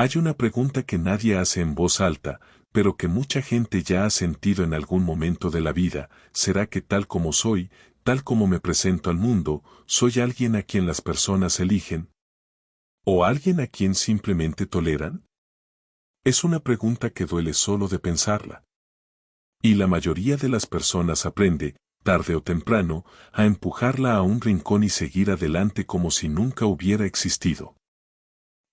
Hay una pregunta que nadie hace en voz alta, pero que mucha gente ya ha sentido en algún momento de la vida: ¿será que tal como soy, tal como me presento al mundo, soy alguien a quien las personas eligen? ¿O alguien a quien simplemente toleran? Es una pregunta que duele solo de pensarla. Y la mayoría de las personas aprende, tarde o temprano, a empujarla a un rincón y seguir adelante como si nunca hubiera existido.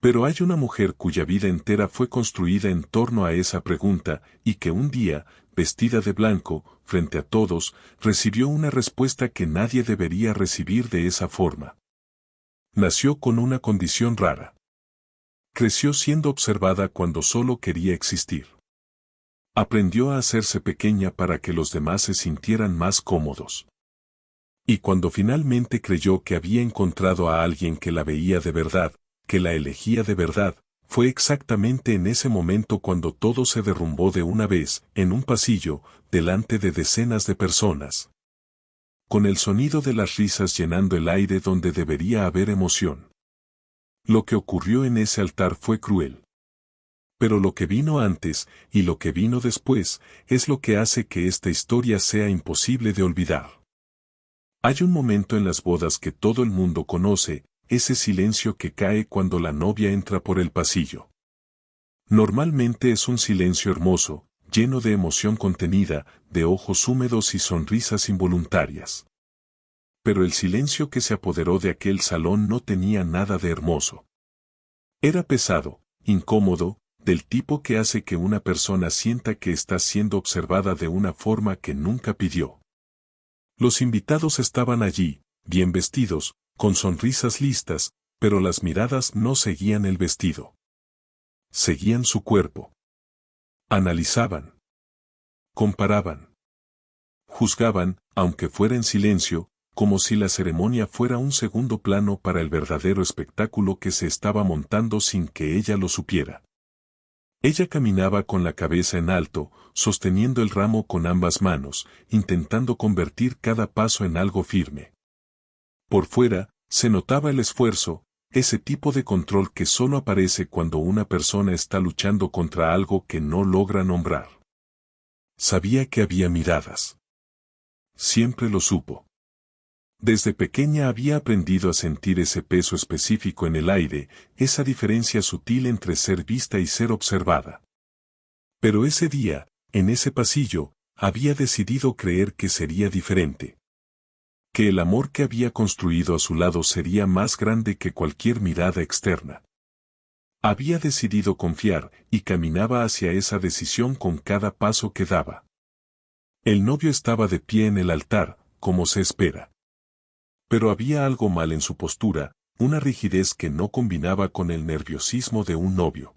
Pero hay una mujer cuya vida entera fue construida en torno a esa pregunta, y que un día, vestida de blanco, frente a todos, recibió una respuesta que nadie debería recibir de esa forma. Nació con una condición rara. Creció siendo observada cuando solo quería existir. Aprendió a hacerse pequeña para que los demás se sintieran más cómodos. Y cuando finalmente creyó que había encontrado a alguien que la veía de verdad, que la elegía de verdad, fue exactamente en ese momento cuando todo se derrumbó de una vez, en un pasillo, delante de decenas de personas. Con el sonido de las risas llenando el aire donde debería haber emoción. Lo que ocurrió en ese altar fue cruel. Pero lo que vino antes, y lo que vino después, es lo que hace que esta historia sea imposible de olvidar. Hay un momento en las bodas que todo el mundo conoce, ese silencio que cae cuando la novia entra por el pasillo. Normalmente es un silencio hermoso, lleno de emoción contenida, de ojos húmedos y sonrisas involuntarias. Pero el silencio que se apoderó de aquel salón no tenía nada de hermoso. Era pesado, incómodo, del tipo que hace que una persona sienta que está siendo observada de una forma que nunca pidió. Los invitados estaban allí, bien vestidos, con sonrisas listas, pero las miradas no seguían el vestido. Seguían su cuerpo. Analizaban. Comparaban. Juzgaban, aunque fuera en silencio, como si la ceremonia fuera un segundo plano para el verdadero espectáculo que se estaba montando sin que ella lo supiera. Ella caminaba con la cabeza en alto, sosteniendo el ramo con ambas manos, intentando convertir cada paso en algo firme. Por fuera, se notaba el esfuerzo, ese tipo de control que solo aparece cuando una persona está luchando contra algo que no logra nombrar. Sabía que había miradas. Siempre lo supo. Desde pequeña había aprendido a sentir ese peso específico en el aire, esa diferencia sutil entre ser vista y ser observada. Pero ese día, en ese pasillo, había decidido creer que sería diferente. Que el amor que había construido a su lado sería más grande que cualquier mirada externa. Había decidido confiar, y caminaba hacia esa decisión con cada paso que daba. El novio estaba de pie en el altar, como se espera. Pero había algo mal en su postura, una rigidez que no combinaba con el nerviosismo de un novio.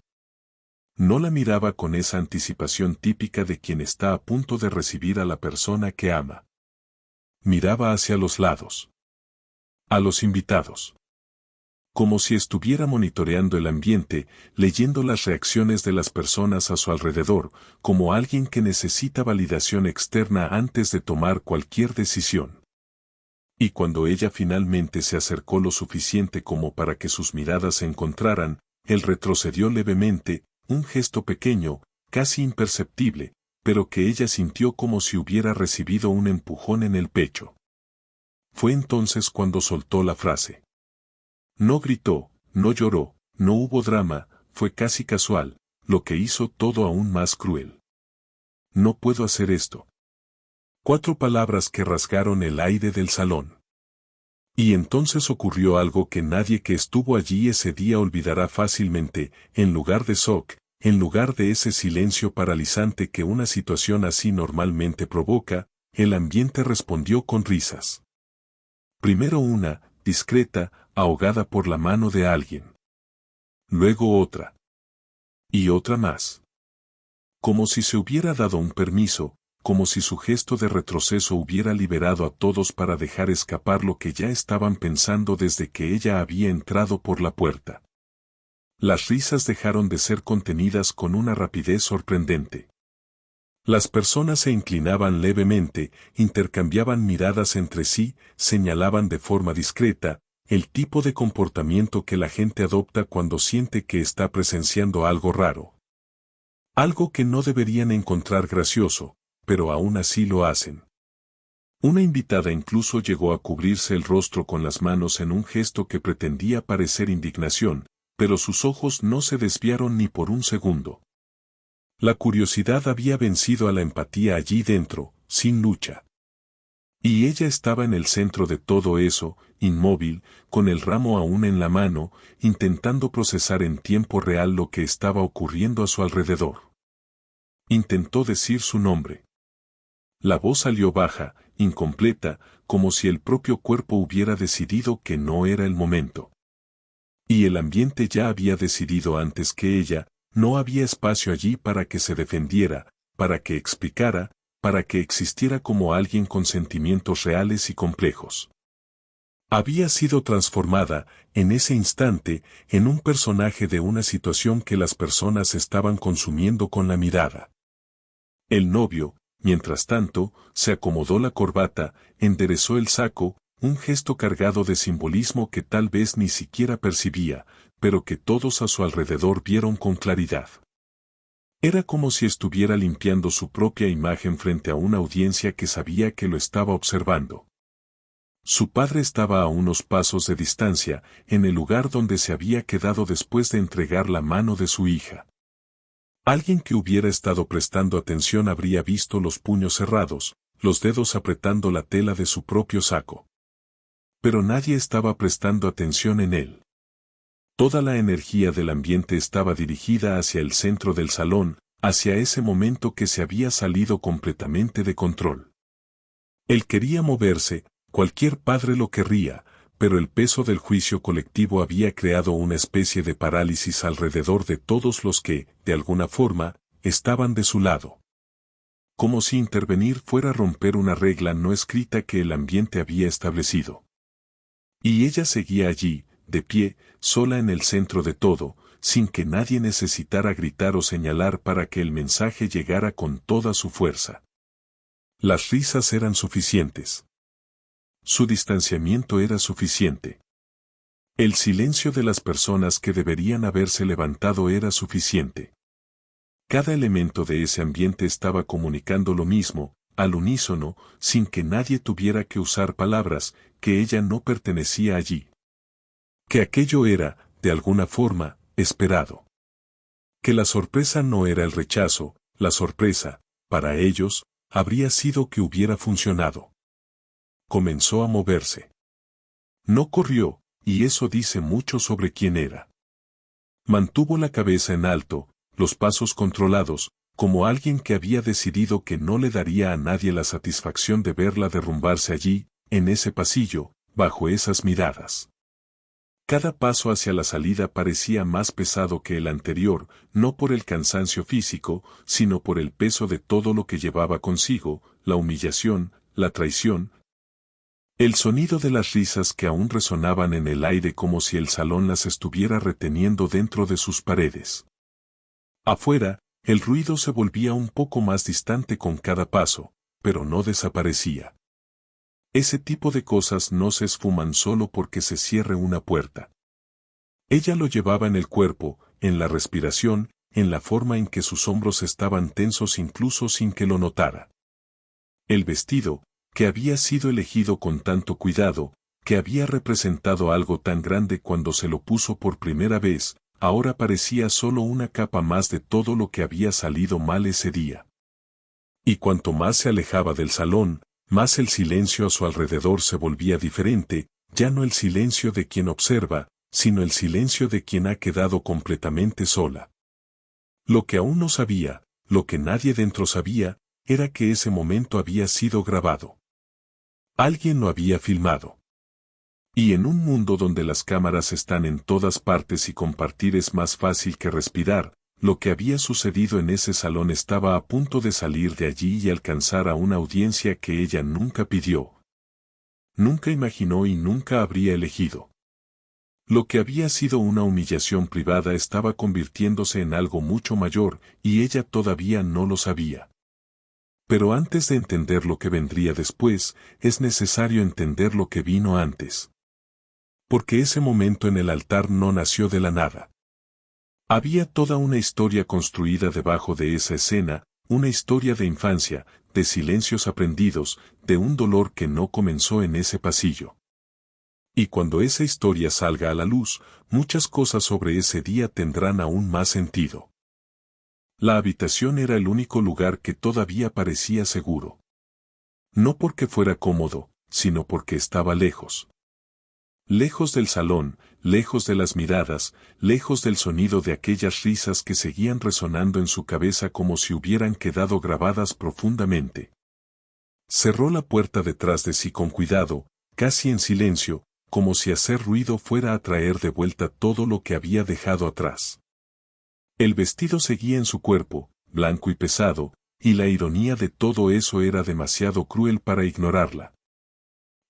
No la miraba con esa anticipación típica de quien está a punto de recibir a la persona que ama. Miraba hacia los lados. A los invitados. Como si estuviera monitoreando el ambiente, leyendo las reacciones de las personas a su alrededor, como alguien que necesita validación externa antes de tomar cualquier decisión. Y cuando ella finalmente se acercó lo suficiente como para que sus miradas se encontraran, él retrocedió levemente, un gesto pequeño, casi imperceptible, pero que ella sintió como si hubiera recibido un empujón en el pecho. Fue entonces cuando soltó la frase. No gritó, no lloró, no hubo drama, fue casi casual, lo que hizo todo aún más cruel. No puedo hacer esto. 4 palabras que rasgaron el aire del salón. Y entonces ocurrió algo que nadie que estuvo allí ese día olvidará fácilmente, en lugar de shock, en lugar de ese silencio paralizante que una situación así normalmente provoca, el ambiente respondió con risas. Primero una, discreta, ahogada por la mano de alguien. Luego otra. Y otra más. Como si se hubiera dado un permiso, como si su gesto de retroceso hubiera liberado a todos para dejar escapar lo que ya estaban pensando desde que ella había entrado por la puerta. Las risas dejaron de ser contenidas con una rapidez sorprendente. Las personas se inclinaban levemente, intercambiaban miradas entre sí, señalaban de forma discreta, el tipo de comportamiento que la gente adopta cuando siente que está presenciando algo raro. Algo que no deberían encontrar gracioso, pero aún así lo hacen. Una invitada incluso llegó a cubrirse el rostro con las manos en un gesto que pretendía parecer indignación, pero sus ojos no se desviaron ni por un segundo. La curiosidad había vencido a la empatía allí dentro, sin lucha. Y ella estaba en el centro de todo eso, inmóvil, con el ramo aún en la mano, intentando procesar en tiempo real lo que estaba ocurriendo a su alrededor. Intentó decir su nombre. La voz salió baja, incompleta, como si el propio cuerpo hubiera decidido que no era el momento. Y el ambiente ya había decidido antes que ella, no había espacio allí para que se defendiera, para que explicara, para que existiera como alguien con sentimientos reales y complejos. Había sido transformada, en ese instante, en un personaje de una situación que las personas estaban consumiendo con la mirada. El novio, mientras tanto, se acomodó la corbata, enderezó el saco, un gesto cargado de simbolismo que tal vez ni siquiera percibía, pero que todos a su alrededor vieron con claridad. Era como si estuviera limpiando su propia imagen frente a una audiencia que sabía que lo estaba observando. Su padre estaba a unos pasos de distancia, en el lugar donde se había quedado después de entregar la mano de su hija. Alguien que hubiera estado prestando atención habría visto los puños cerrados, los dedos apretando la tela de su propio saco. Pero nadie estaba prestando atención en él. Toda la energía del ambiente estaba dirigida hacia el centro del salón, hacia ese momento que se había salido completamente de control. Él quería moverse, cualquier padre lo querría, pero el peso del juicio colectivo había creado una especie de parálisis alrededor de todos los que, de alguna forma, estaban de su lado. Como si intervenir fuera a romper una regla no escrita que el ambiente había establecido. Y ella seguía allí, de pie, sola en el centro de todo, sin que nadie necesitara gritar o señalar para que el mensaje llegara con toda su fuerza. Las risas eran suficientes. Su distanciamiento era suficiente. El silencio de las personas que deberían haberse levantado era suficiente. Cada elemento de ese ambiente estaba comunicando lo mismo, al unísono, sin que nadie tuviera que usar palabras, que ella no pertenecía allí. Que aquello era, de alguna forma, esperado. Que la sorpresa no era el rechazo, la sorpresa, para ellos, habría sido que hubiera funcionado. Comenzó a moverse. No corrió, y eso dice mucho sobre quién era. Mantuvo la cabeza en alto, los pasos controlados, como alguien que había decidido que no le daría a nadie la satisfacción de verla derrumbarse allí, en ese pasillo, bajo esas miradas. Cada paso hacia la salida parecía más pesado que el anterior, no por el cansancio físico, sino por el peso de todo lo que llevaba consigo, la humillación, la traición. El sonido de las risas que aún resonaban en el aire como si el salón las estuviera reteniendo dentro de sus paredes. Afuera, el ruido se volvía un poco más distante con cada paso, pero no desaparecía. Ese tipo de cosas no se esfuman solo porque se cierre una puerta. Ella lo llevaba en el cuerpo, en la respiración, en la forma en que sus hombros estaban tensos incluso sin que lo notara. El vestido, que había sido elegido con tanto cuidado, que había representado algo tan grande cuando se lo puso por primera vez, ahora parecía solo una capa más de todo lo que había salido mal ese día. Y cuanto más se alejaba del salón, más el silencio a su alrededor se volvía diferente, ya no el silencio de quien observa, sino el silencio de quien ha quedado completamente sola. Lo que aún no sabía, lo que nadie dentro sabía, era que ese momento había sido grabado. Alguien lo había filmado. Y en un mundo donde las cámaras están en todas partes y compartir es más fácil que respirar, lo que había sucedido en ese salón estaba a punto de salir de allí y alcanzar a una audiencia que ella nunca pidió. Nunca imaginó y nunca habría elegido. Lo que había sido una humillación privada estaba convirtiéndose en algo mucho mayor, y ella todavía no lo sabía. Pero antes de entender lo que vendría después, es necesario entender lo que vino antes. Porque ese momento en el altar no nació de la nada. Había toda una historia construida debajo de esa escena, una historia de infancia, de silencios aprendidos, de un dolor que no comenzó en ese pasillo. Y cuando esa historia salga a la luz, muchas cosas sobre ese día tendrán aún más sentido. La habitación era el único lugar que todavía parecía seguro. No porque fuera cómodo, sino porque estaba lejos. Lejos del salón, lejos de las miradas, lejos del sonido de aquellas risas que seguían resonando en su cabeza como si hubieran quedado grabadas profundamente. Cerró la puerta detrás de sí con cuidado, casi en silencio, como si hacer ruido fuera a traer de vuelta todo lo que había dejado atrás. El vestido seguía en su cuerpo, blanco y pesado, y la ironía de todo eso era demasiado cruel para ignorarla.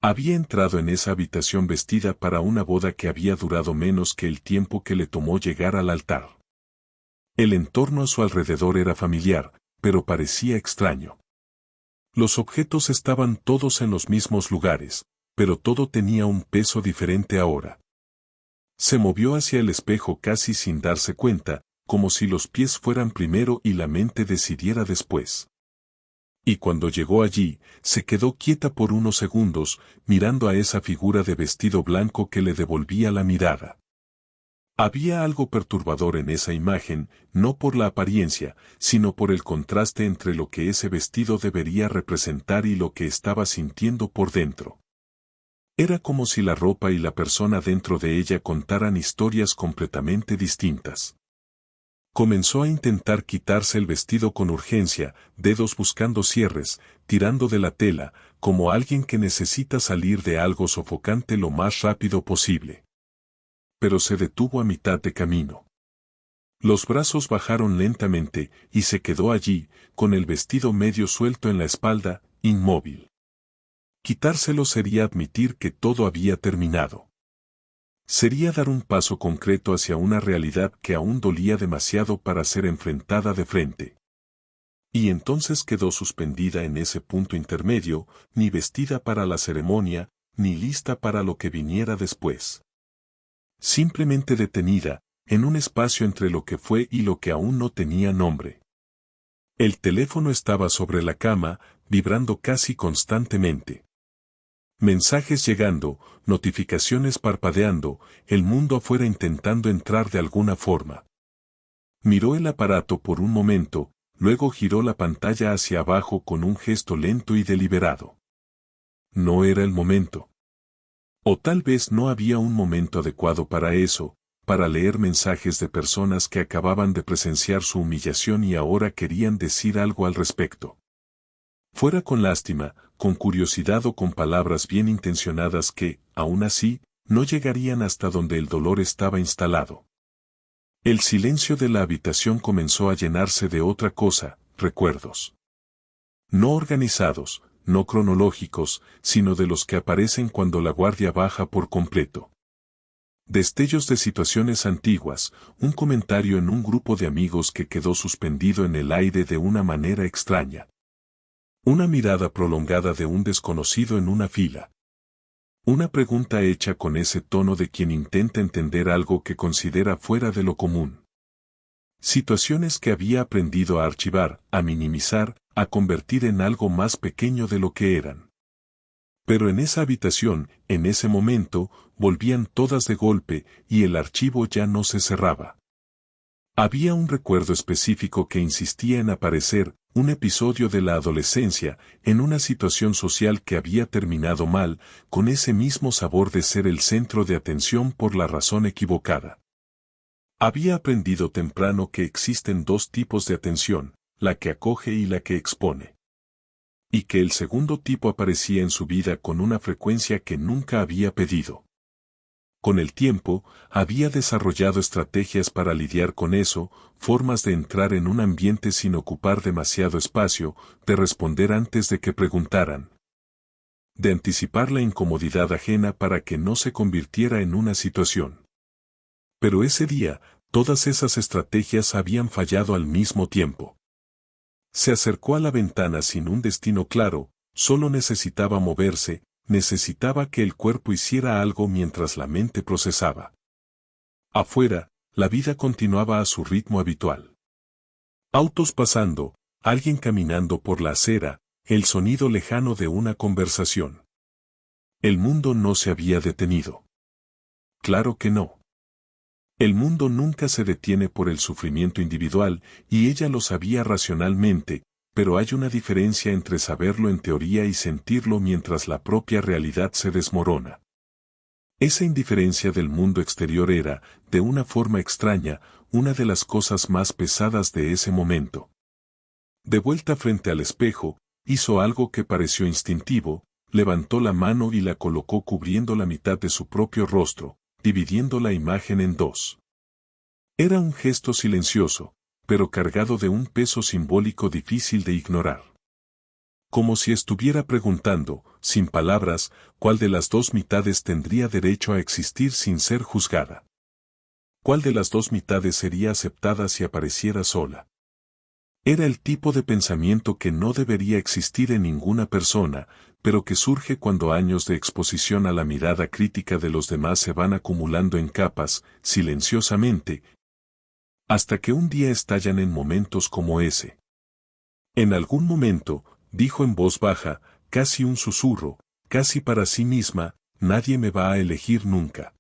Había entrado en esa habitación vestida para una boda que había durado menos que el tiempo que le tomó llegar al altar. El entorno a su alrededor era familiar, pero parecía extraño. Los objetos estaban todos en los mismos lugares, pero todo tenía un peso diferente ahora. Se movió hacia el espejo casi sin darse cuenta, como si los pies fueran primero y la mente decidiera después. Y cuando llegó allí, se quedó quieta por unos segundos, mirando a esa figura de vestido blanco que le devolvía la mirada. Había algo perturbador en esa imagen, no por la apariencia, sino por el contraste entre lo que ese vestido debería representar y lo que estaba sintiendo por dentro. Era como si la ropa y la persona dentro de ella contaran historias completamente distintas. Comenzó a intentar quitarse el vestido con urgencia, dedos buscando cierres, tirando de la tela, como alguien que necesita salir de algo sofocante lo más rápido posible. Pero se detuvo a mitad de camino. Los brazos bajaron lentamente y se quedó allí, con el vestido medio suelto en la espalda, inmóvil. Quitárselo sería admitir que todo había terminado. Sería dar un paso concreto hacia una realidad que aún dolía demasiado para ser enfrentada de frente. Y entonces quedó suspendida en ese punto intermedio, ni vestida para la ceremonia, ni lista para lo que viniera después. Simplemente detenida, en un espacio entre lo que fue y lo que aún no tenía nombre. El teléfono estaba sobre la cama, vibrando casi constantemente. Mensajes llegando, notificaciones parpadeando, el mundo afuera intentando entrar de alguna forma. Miró el aparato por un momento, luego giró la pantalla hacia abajo con un gesto lento y deliberado. No era el momento. O tal vez no había un momento adecuado para eso, para leer mensajes de personas que acababan de presenciar su humillación y ahora querían decir algo al respecto. Fuera con lástima, con curiosidad o con palabras bien intencionadas que, aún así, no llegarían hasta donde el dolor estaba instalado. El silencio de la habitación comenzó a llenarse de otra cosa, recuerdos. No organizados, no cronológicos, sino de los que aparecen cuando la guardia baja por completo. Destellos de situaciones antiguas, un comentario en un grupo de amigos que quedó suspendido en el aire de una manera extraña. Una mirada prolongada de un desconocido en una fila. Una pregunta hecha con ese tono de quien intenta entender algo que considera fuera de lo común. Situaciones que había aprendido a archivar, a minimizar, a convertir en algo más pequeño de lo que eran. Pero en esa habitación, en ese momento, volvían todas de golpe y el archivo ya no se cerraba. Había un recuerdo específico que insistía en aparecer, un episodio de la adolescencia, en una situación social que había terminado mal, con ese mismo sabor de ser el centro de atención por la razón equivocada. Había aprendido temprano que existen dos tipos de atención, la que acoge y la que expone. Y que el segundo tipo aparecía en su vida con una frecuencia que nunca había pedido. Con el tiempo, había desarrollado estrategias para lidiar con eso, formas de entrar en un ambiente sin ocupar demasiado espacio, de responder antes de que preguntaran. De anticipar la incomodidad ajena para que no se convirtiera en una situación. Pero ese día, todas esas estrategias habían fallado al mismo tiempo. Se acercó a la ventana sin un destino claro, solo necesitaba moverse, necesitaba que el cuerpo hiciera algo mientras la mente procesaba. Afuera, la vida continuaba a su ritmo habitual. Autos pasando, alguien caminando por la acera, el sonido lejano de una conversación. El mundo no se había detenido. Claro que no. El mundo nunca se detiene por el sufrimiento individual, y ella lo sabía racionalmente, pero hay una diferencia entre saberlo en teoría y sentirlo mientras la propia realidad se desmorona. Esa indiferencia del mundo exterior era, de una forma extraña, una de las cosas más pesadas de ese momento. De vuelta frente al espejo, hizo algo que pareció instintivo, levantó la mano y la colocó cubriendo la mitad de su propio rostro, dividiendo la imagen en dos. Era un gesto silencioso, pero cargado de un peso simbólico difícil de ignorar. Como si estuviera preguntando, sin palabras, cuál de las dos mitades tendría derecho a existir sin ser juzgada. ¿Cuál de las dos mitades sería aceptada si apareciera sola? Era el tipo de pensamiento que no debería existir en ninguna persona, pero que surge cuando años de exposición a la mirada crítica de los demás se van acumulando en capas, silenciosamente, hasta que un día estallan en momentos como ese. En algún momento, dijo en voz baja, casi un susurro, casi para sí misma, nadie me va a elegir nunca.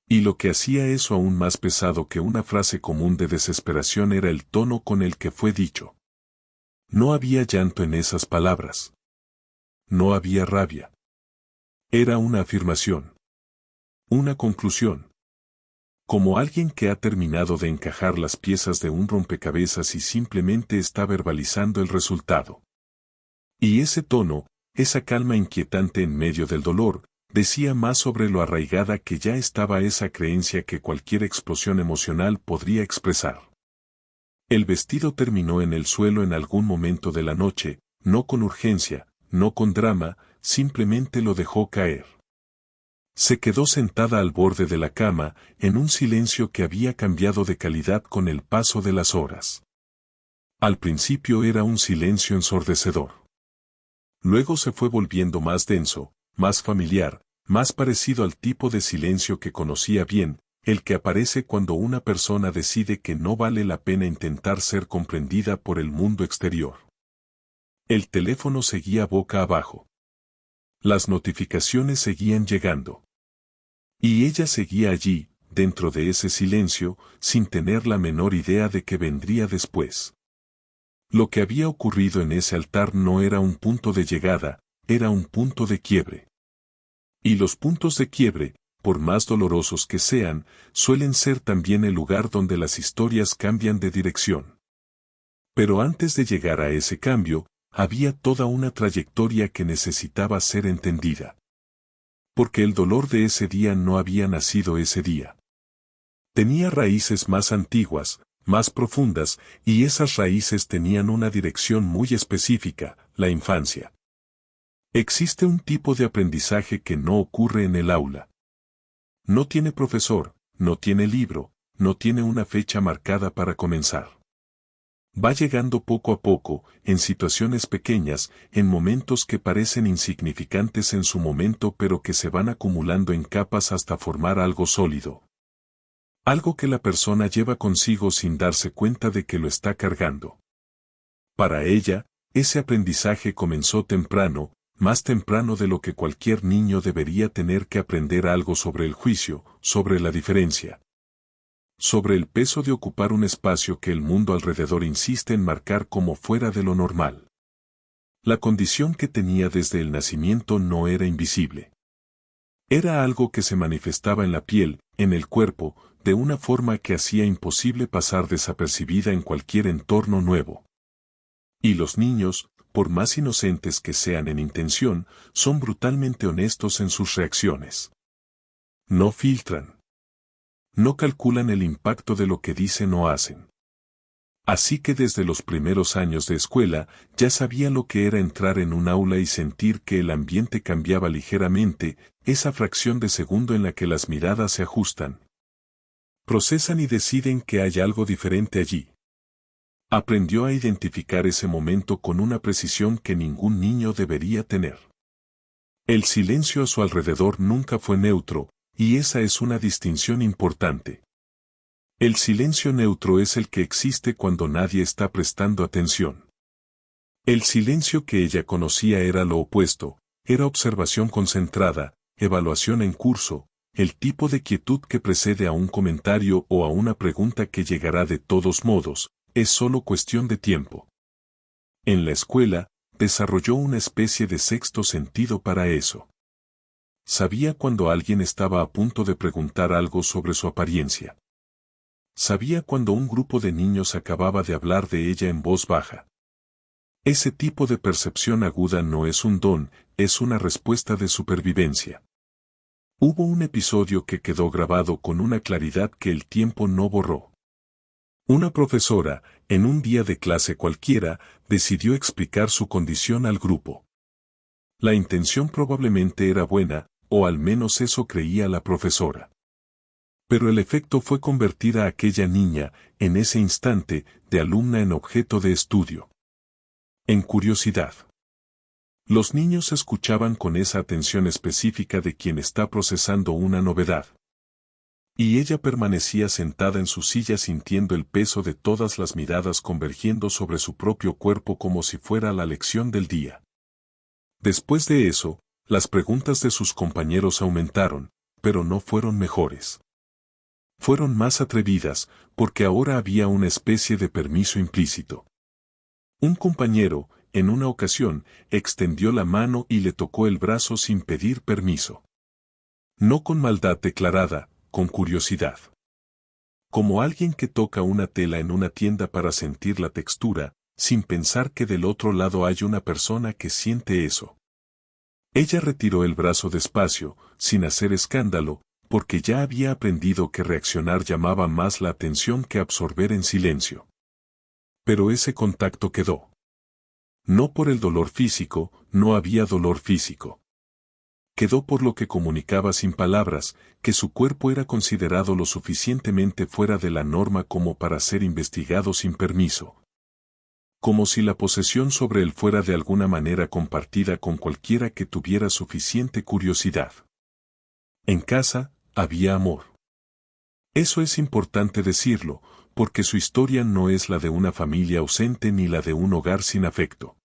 Y lo que hacía eso aún más pesado que una frase común de desesperación era el tono con el que fue dicho. No había llanto en esas palabras. No había rabia. Era una afirmación. Una conclusión. Como alguien que ha terminado de encajar las piezas de un rompecabezas y simplemente está verbalizando el resultado. Y ese tono, esa calma inquietante en medio del dolor, decía más sobre lo arraigada que ya estaba esa creencia que cualquier explosión emocional podría expresar. El vestido terminó en el suelo en algún momento de la noche, no con urgencia, no con drama, simplemente lo dejó caer. Se quedó sentada al borde de la cama, en un silencio que había cambiado de calidad con el paso de las horas. Al principio era un silencio ensordecedor. Luego se fue volviendo más denso, más familiar, más parecido al tipo de silencio que conocía bien, el que aparece cuando una persona decide que no vale la pena intentar ser comprendida por el mundo exterior. El teléfono seguía boca abajo. Las notificaciones seguían llegando. Y ella seguía allí, dentro de ese silencio, sin tener la menor idea de qué vendría después. Lo que había ocurrido en ese altar no era un punto de llegada, era un punto de quiebre. Y los puntos de quiebre, por más dolorosos que sean, suelen ser también el lugar donde las historias cambian de dirección. Pero antes de llegar a ese cambio, había toda una trayectoria que necesitaba ser entendida. Porque el dolor de ese día no había nacido ese día. Tenía raíces más antiguas, más profundas, y esas raíces tenían una dirección muy específica, la infancia. Existe un tipo de aprendizaje que no ocurre en el aula. No tiene profesor, no tiene libro, no tiene una fecha marcada para comenzar. Va llegando poco a poco, en situaciones pequeñas, en momentos que parecen insignificantes en su momento pero que se van acumulando en capas hasta formar algo sólido. Algo que la persona lleva consigo sin darse cuenta de que lo está cargando. Para ella, ese aprendizaje comenzó temprano, más temprano de lo que cualquier niño debería tener que aprender algo sobre el juicio, sobre la diferencia. Sobre el peso de ocupar un espacio que el mundo alrededor insiste en marcar como fuera de lo normal. La condición que tenía desde el nacimiento no era invisible. Era algo que se manifestaba en la piel, en el cuerpo, de una forma que hacía imposible pasar desapercibida en cualquier entorno nuevo. Y los niños, por más inocentes que sean en intención, son brutalmente honestos en sus reacciones. No filtran. No calculan el impacto de lo que dicen o hacen. Así que desde los primeros años de escuela, ya sabía lo que era entrar en un aula y sentir que el ambiente cambiaba ligeramente, esa fracción de segundo en la que las miradas se ajustan. Procesan y deciden que hay algo diferente allí. Aprendió a identificar ese momento con una precisión que ningún niño debería tener. El silencio a su alrededor nunca fue neutro, y esa es una distinción importante. El silencio neutro es el que existe cuando nadie está prestando atención. El silencio que ella conocía era lo opuesto, era observación concentrada, evaluación en curso, el tipo de quietud que precede a un comentario o a una pregunta que llegará de todos modos, es solo cuestión de tiempo. En la escuela, desarrolló una especie de sexto sentido para eso. Sabía cuando alguien estaba a punto de preguntar algo sobre su apariencia. Sabía cuando un grupo de niños acababa de hablar de ella en voz baja. Ese tipo de percepción aguda no es un don, es una respuesta de supervivencia. Hubo un episodio que quedó grabado con una claridad que el tiempo no borró. Una profesora, en un día de clase cualquiera, decidió explicar su condición al grupo. La intención probablemente era buena, o al menos eso creía la profesora. Pero el efecto fue convertir a aquella niña, en ese instante, de alumna en objeto de estudio. En curiosidad. Los niños escuchaban con esa atención específica de quien está procesando una novedad. Y ella permanecía sentada en su silla sintiendo el peso de todas las miradas convergiendo sobre su propio cuerpo como si fuera la lección del día. Después de eso, las preguntas de sus compañeros aumentaron, pero no fueron mejores. Fueron más atrevidas, porque ahora había una especie de permiso implícito. Un compañero, en una ocasión, extendió la mano y le tocó el brazo sin pedir permiso. No con maldad declarada, con curiosidad. Como alguien que toca una tela en una tienda para sentir la textura, sin pensar que del otro lado hay una persona que siente eso. Ella retiró el brazo despacio, sin hacer escándalo, porque ya había aprendido que reaccionar llamaba más la atención que absorber en silencio. Pero ese contacto quedó. No por el dolor físico, no había dolor físico. Quedó por lo que comunicaba sin palabras, que su cuerpo era considerado lo suficientemente fuera de la norma como para ser investigado sin permiso. Como si la posesión sobre él fuera de alguna manera compartida con cualquiera que tuviera suficiente curiosidad. En casa, había amor. Eso es importante decirlo, porque su historia no es la de una familia ausente ni la de un hogar sin afecto.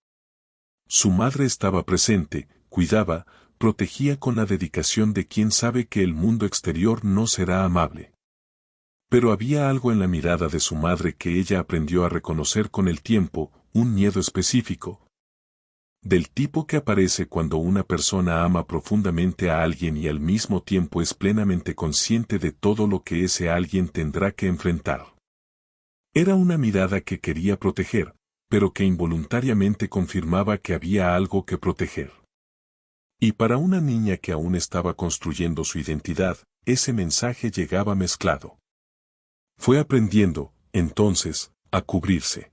Su madre estaba presente, cuidaba, protegía con la dedicación de quien sabe que el mundo exterior no será amable. Pero había algo en la mirada de su madre que ella aprendió a reconocer con el tiempo, un miedo específico. Del tipo que aparece cuando una persona ama profundamente a alguien y al mismo tiempo es plenamente consciente de todo lo que ese alguien tendrá que enfrentar. Era una mirada que quería proteger, pero que involuntariamente confirmaba que había algo que proteger. Y para una niña que aún estaba construyendo su identidad, ese mensaje llegaba mezclado. Fue aprendiendo, entonces, a cubrirse.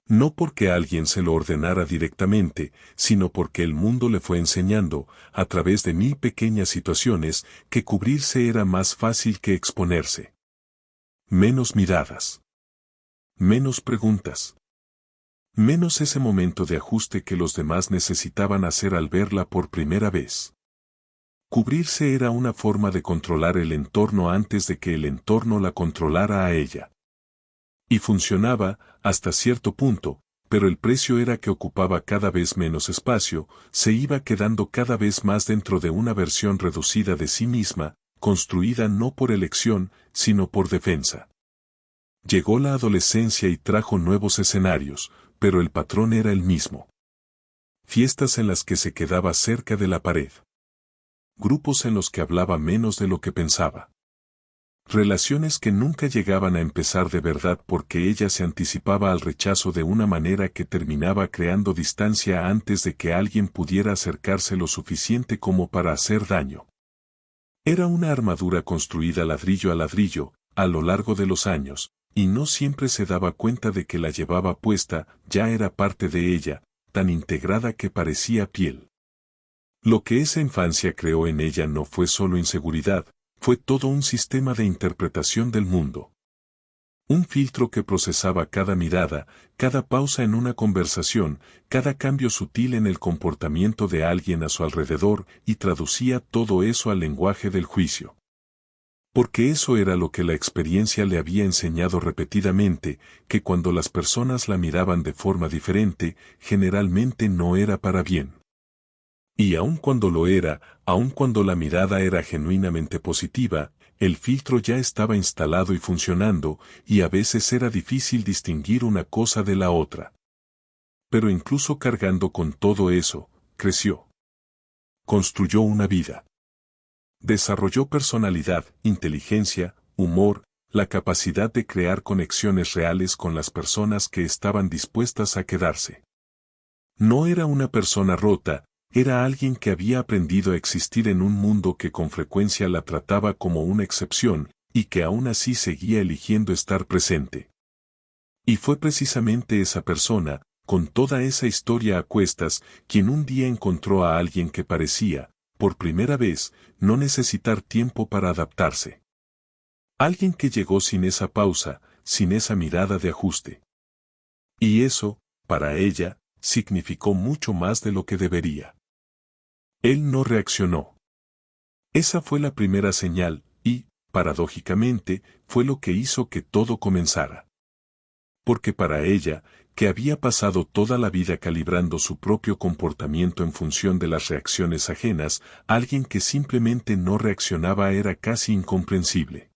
No porque alguien se lo ordenara directamente, sino porque el mundo le fue enseñando, a través de 1000 pequeñas situaciones, que cubrirse era más fácil que exponerse. Menos miradas. Menos preguntas. Menos ese momento de ajuste que los demás necesitaban hacer al verla por primera vez. Cubrirse era una forma de controlar el entorno antes de que el entorno la controlara a ella. Y funcionaba, hasta cierto punto, pero el precio era que ocupaba cada vez menos espacio, se iba quedando cada vez más dentro de una versión reducida de sí misma, construida no por elección, sino por defensa. Llegó la adolescencia y trajo nuevos escenarios, pero el patrón era el mismo. Fiestas en las que se quedaba cerca de la pared. Grupos en los que hablaba menos de lo que pensaba. Relaciones que nunca llegaban a empezar de verdad porque ella se anticipaba al rechazo de una manera que terminaba creando distancia antes de que alguien pudiera acercarse lo suficiente como para hacer daño. Era una armadura construida ladrillo a ladrillo, a lo largo de los años, y no siempre se daba cuenta de que la llevaba puesta, ya era parte de ella, tan integrada que parecía piel. Lo que esa infancia creó en ella no fue solo inseguridad, fue todo un sistema de interpretación del mundo. Un filtro que procesaba cada mirada, cada pausa en una conversación, cada cambio sutil en el comportamiento de alguien a su alrededor y traducía todo eso al lenguaje del juicio. Porque eso era lo que la experiencia le había enseñado repetidamente, que cuando las personas la miraban de forma diferente, generalmente no era para bien. Y aun cuando lo era, aun cuando la mirada era genuinamente positiva, el filtro ya estaba instalado y funcionando, y a veces era difícil distinguir una cosa de la otra. Pero incluso cargando con todo eso, creció. Construyó una vida. Desarrolló personalidad, inteligencia, humor, la capacidad de crear conexiones reales con las personas que estaban dispuestas a quedarse. No era una persona rota, era alguien que había aprendido a existir en un mundo que con frecuencia la trataba como una excepción, y que aún así seguía eligiendo estar presente. Y fue precisamente esa persona, con toda esa historia a cuestas, quien un día encontró a alguien que parecía, por primera vez, no necesitar tiempo para adaptarse. Alguien que llegó sin esa pausa, sin esa mirada de ajuste. Y eso, para ella, significó mucho más de lo que debería. Él no reaccionó. Esa fue la primera señal, y, paradójicamente, fue lo que hizo que todo comenzara. Porque para ella, que había pasado toda la vida calibrando su propio comportamiento en función de las reacciones ajenas, alguien que simplemente no reaccionaba era casi incomprensible.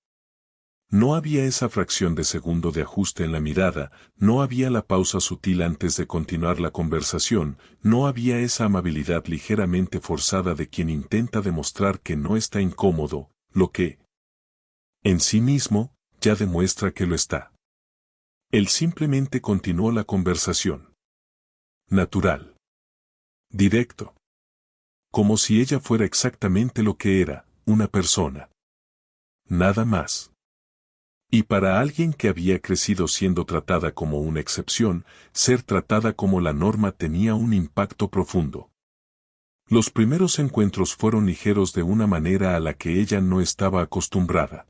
No había esa fracción de segundo de ajuste en la mirada, no había la pausa sutil antes de continuar la conversación, no había esa amabilidad ligeramente forzada de quien intenta demostrar que no está incómodo, lo que, en sí mismo, ya demuestra que lo está. Él simplemente continuó la conversación. Natural. Directo. Como si ella fuera exactamente lo que era, una persona. Nada más. Y para alguien que había crecido siendo tratada como una excepción, ser tratada como la norma tenía un impacto profundo. Los primeros encuentros fueron ligeros de una manera a la que ella no estaba acostumbrada.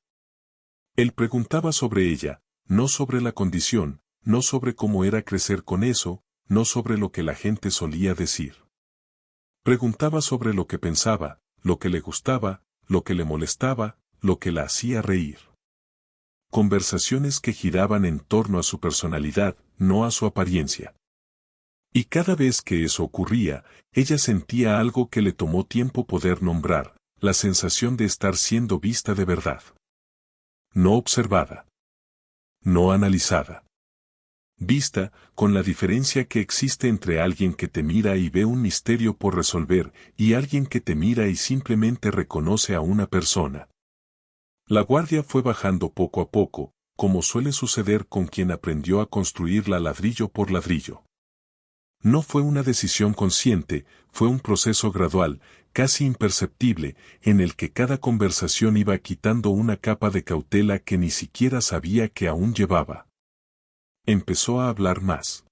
Él preguntaba sobre ella, no sobre la condición, no sobre cómo era crecer con eso, no sobre lo que la gente solía decir. Preguntaba sobre lo que pensaba, lo que le gustaba, lo que le molestaba, lo que la hacía reír. Conversaciones que giraban en torno a su personalidad, no a su apariencia. Y cada vez que eso ocurría, ella sentía algo que le tomó tiempo poder nombrar, la sensación de estar siendo vista de verdad. No observada. No analizada. Vista, con la diferencia que existe entre alguien que te mira y ve un misterio por resolver, y alguien que te mira y simplemente reconoce a una persona. La guardia fue bajando poco a poco, como suele suceder con quien aprendió a construirla ladrillo por ladrillo. No fue una decisión consciente, fue un proceso gradual, casi imperceptible, en el que cada conversación iba quitando una capa de cautela que ni siquiera sabía que aún llevaba. Empezó a hablar más.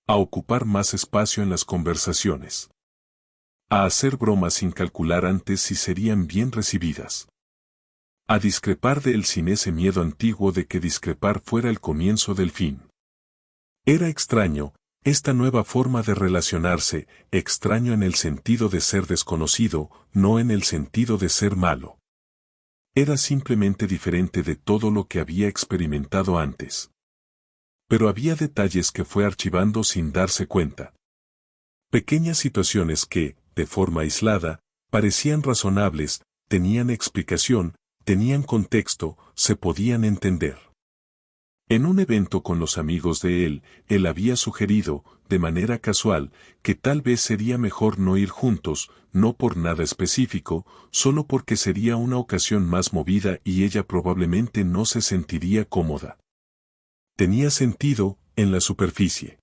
A ocupar más espacio en las conversaciones. A hacer bromas sin calcular antes si serían bien recibidas. A discrepar de él sin ese miedo antiguo de que discrepar fuera el comienzo del fin. Era extraño, esta nueva forma de relacionarse, extraño en el sentido de ser desconocido, no en el sentido de ser malo. Era simplemente diferente de todo lo que había experimentado antes. Pero había detalles que fue archivando sin darse cuenta. Pequeñas situaciones que, de forma aislada, parecían razonables, tenían explicación, tenían contexto, se podían entender. En un evento con los amigos de él había sugerido, de manera casual, que tal vez sería mejor no ir juntos, no por nada específico, solo porque sería una ocasión más movida y ella probablemente no se sentiría cómoda. Tenía sentido, en la superficie.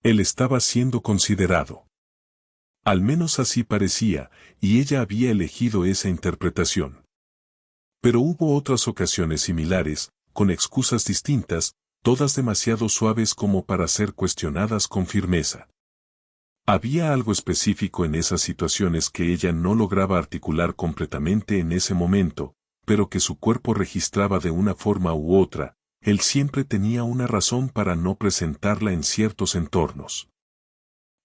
Él estaba siendo considerado. Al menos así parecía, y ella había elegido esa interpretación. Pero hubo otras ocasiones similares, con excusas distintas, todas demasiado suaves como para ser cuestionadas con firmeza. Había algo específico en esas situaciones que ella no lograba articular completamente en ese momento, pero que su cuerpo registraba de una forma u otra, él siempre tenía una razón para no presentarla en ciertos entornos.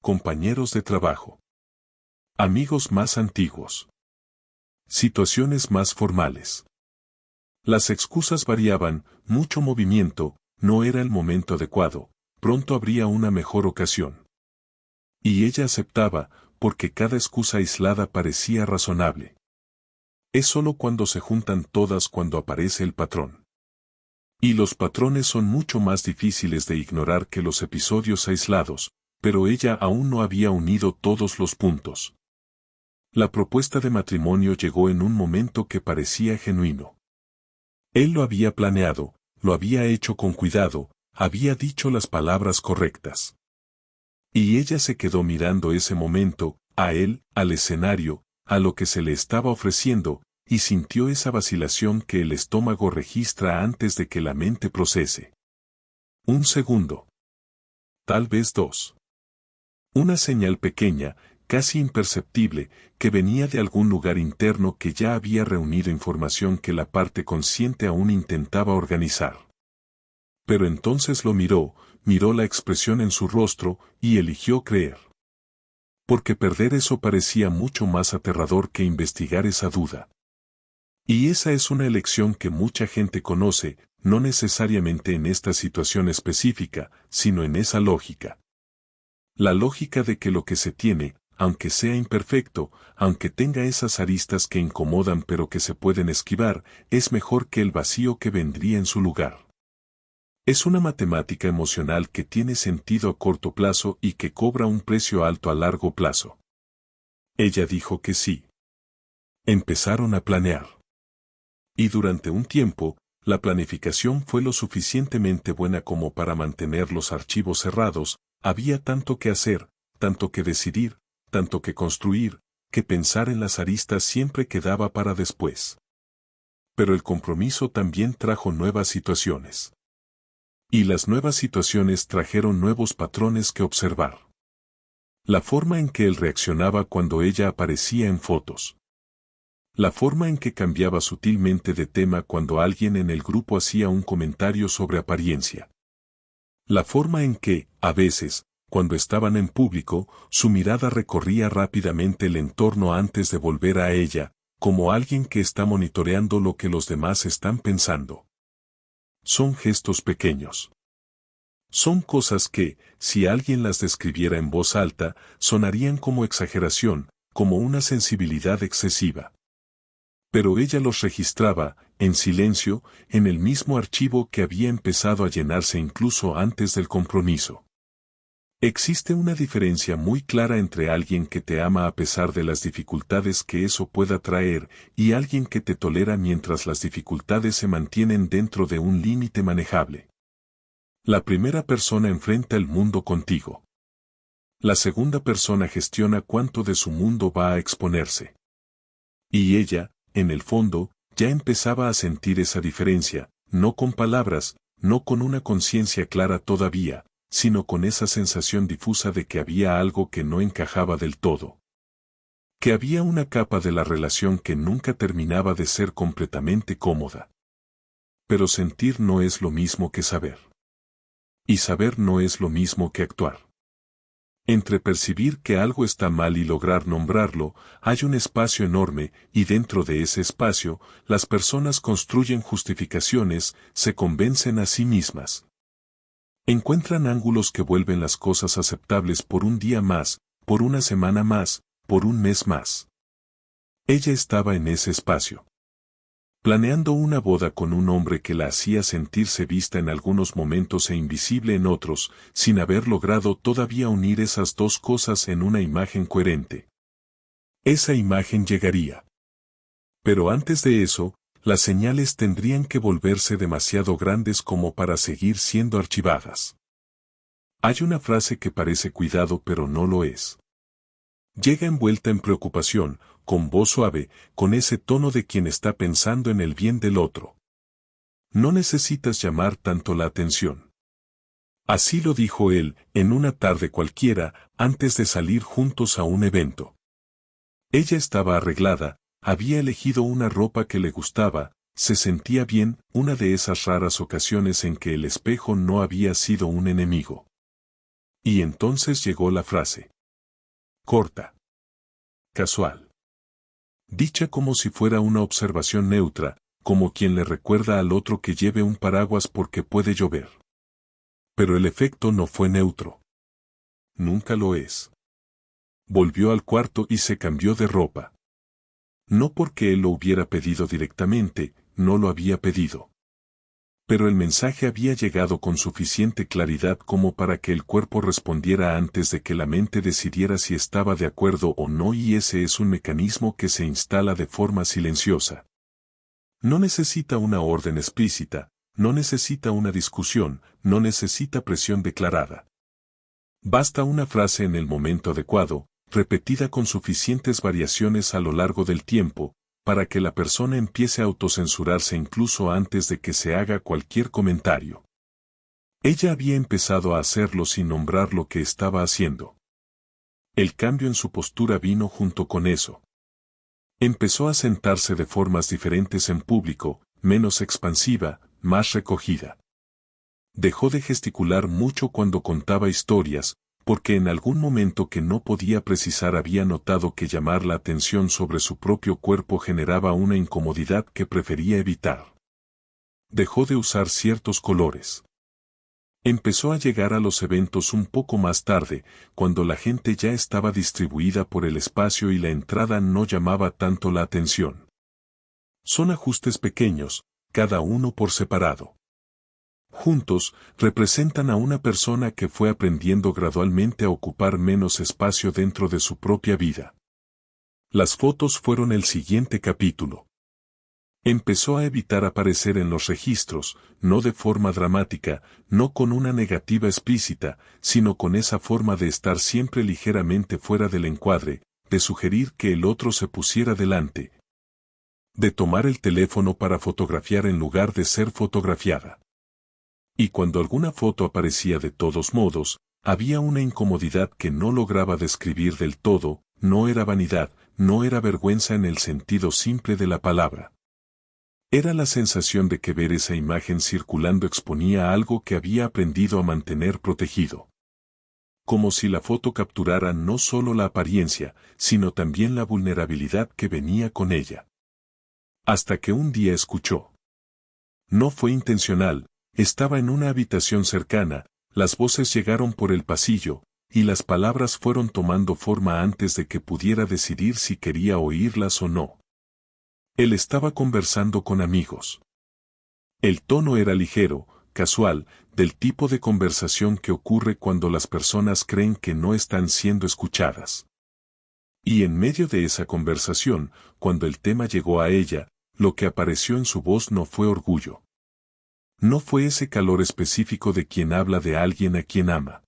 Compañeros de trabajo. Amigos más antiguos. Situaciones más formales. Las excusas variaban, mucho movimiento, no era el momento adecuado, pronto habría una mejor ocasión. Y ella aceptaba, porque cada excusa aislada parecía razonable. Es solo cuando se juntan todas cuando aparece el patrón. Y los patrones son mucho más difíciles de ignorar que los episodios aislados, pero ella aún no había unido todos los puntos. La propuesta de matrimonio llegó en un momento que parecía genuino. Él lo había planeado, lo había hecho con cuidado, había dicho las palabras correctas. Y ella se quedó mirando ese momento, a él, al escenario, a lo que se le estaba ofreciendo, y sintió esa vacilación que el estómago registra antes de que la mente procese. Un segundo. Tal vez dos. Una señal pequeña, casi imperceptible, que venía de algún lugar interno que ya había reunido información que la parte consciente aún intentaba organizar. Pero entonces lo miró la expresión en su rostro, y eligió creer. Porque perder eso parecía mucho más aterrador que investigar esa duda. Y esa es una elección que mucha gente conoce, no necesariamente en esta situación específica, sino en esa lógica. La lógica de que lo que se tiene, aunque sea imperfecto, aunque tenga esas aristas que incomodan pero que se pueden esquivar, es mejor que el vacío que vendría en su lugar. Es una matemática emocional que tiene sentido a corto plazo y que cobra un precio alto a largo plazo. Ella dijo que sí. Empezaron a planear. Y durante un tiempo, la planificación fue lo suficientemente buena como para mantener los archivos cerrados, había tanto que hacer, tanto que decidir, tanto que construir, que pensar en las aristas siempre quedaba para después. Pero el compromiso también trajo nuevas situaciones. Y las nuevas situaciones trajeron nuevos patrones que observar. La forma en que él reaccionaba cuando ella aparecía en fotos. La forma en que cambiaba sutilmente de tema cuando alguien en el grupo hacía un comentario sobre apariencia. La forma en que, a veces, cuando estaban en público, su mirada recorría rápidamente el entorno antes de volver a ella, como alguien que está monitoreando lo que los demás están pensando. Son gestos pequeños. Son cosas que, si alguien las describiera en voz alta, sonarían como exageración, como una sensibilidad excesiva. Pero ella los registraba, en silencio, en el mismo archivo que había empezado a llenarse incluso antes del compromiso. Existe una diferencia muy clara entre alguien que te ama a pesar de las dificultades que eso pueda traer, y alguien que te tolera mientras las dificultades se mantienen dentro de un límite manejable. La primera persona enfrenta el mundo contigo. La segunda persona gestiona cuánto de su mundo va a exponerse. Y ella, en el fondo, ya empezaba a sentir esa diferencia, no con palabras, no con una conciencia clara todavía, sino con esa sensación difusa de que había algo que no encajaba del todo. Que había una capa de la relación que nunca terminaba de ser completamente cómoda. Pero sentir no es lo mismo que saber. Y saber no es lo mismo que actuar. Entre percibir que algo está mal y lograr nombrarlo, hay un espacio enorme, y dentro de ese espacio, las personas construyen justificaciones, se convencen a sí mismas. Encuentran ángulos que vuelven las cosas aceptables por un día más, por una semana más, por un mes más. Ella estaba en ese espacio. Planeando una boda con un hombre que la hacía sentirse vista en algunos momentos e invisible en otros, sin haber logrado todavía unir esas dos cosas en una imagen coherente. Esa imagen llegaría. Pero antes de eso, las señales tendrían que volverse demasiado grandes como para seguir siendo archivadas. Hay una frase que parece cuidado pero no lo es. Llega envuelta en preocupación, con voz suave, con ese tono de quien está pensando en el bien del otro. No necesitas llamar tanto la atención. Así lo dijo él, en una tarde cualquiera, antes de salir juntos a un evento. Ella estaba arreglada, había elegido una ropa que le gustaba, Se sentía bien, una de esas raras ocasiones en que el espejo no había sido un enemigo. Y entonces llegó la frase. Corta. Casual. Dicha como si fuera una observación neutra, como quien le recuerda al otro que lleve un paraguas porque puede llover. Pero el efecto no fue neutro. Nunca lo es. Volvió al cuarto y se cambió de ropa. No porque él lo hubiera pedido directamente, no lo había pedido. Pero el mensaje había llegado con suficiente claridad como para que el cuerpo respondiera antes de que la mente decidiera si estaba de acuerdo o no, y ese es un mecanismo que se instala de forma silenciosa. No necesita una orden explícita, no necesita una discusión, no necesita presión declarada. Basta una frase en el momento adecuado, repetida con suficientes variaciones a lo largo del tiempo, para que la persona empiece a autocensurarse incluso antes de que se haga cualquier comentario. Ella había empezado a hacerlo sin nombrar lo que estaba haciendo. El cambio en su postura vino junto con eso. Empezó a sentarse de formas diferentes en público, menos expansiva, más recogida. Dejó de gesticular mucho cuando contaba historias, porque en algún momento que no podía precisar había notado que llamar la atención sobre su propio cuerpo generaba una incomodidad que prefería evitar. Dejó de usar ciertos colores. Empezó a llegar a los eventos un poco más tarde, cuando la gente ya estaba distribuida por el espacio y la entrada no llamaba tanto la atención. Son ajustes pequeños, cada uno por separado. Juntos, representan a una persona que fue aprendiendo gradualmente a ocupar menos espacio dentro de su propia vida. Las fotos fueron el siguiente capítulo. Empezó a evitar aparecer en los registros, no de forma dramática, no con una negativa explícita, sino con esa forma de estar siempre ligeramente fuera del encuadre, de sugerir que el otro se pusiera delante. De tomar el teléfono para fotografiar en lugar de ser fotografiada. Y cuando alguna foto aparecía de todos modos, había una incomodidad que no lograba describir del todo, no era vanidad, no era vergüenza en el sentido simple de la palabra. Era la sensación de que ver esa imagen circulando exponía algo que había aprendido a mantener protegido. Como si la foto capturara no solo la apariencia, sino también la vulnerabilidad que venía con ella. Hasta que un día escuchó. No fue intencional. Estaba en una habitación cercana, las voces llegaron por el pasillo, y las palabras fueron tomando forma antes de que pudiera decidir si quería oírlas o no. Él estaba conversando con amigos. El tono era ligero, casual, del tipo de conversación que ocurre cuando las personas creen que no están siendo escuchadas. Y en medio de esa conversación, cuando el tema llegó a ella, lo que apareció en su voz no fue orgullo. No fue ese calor específico de quien habla de alguien a quien ama.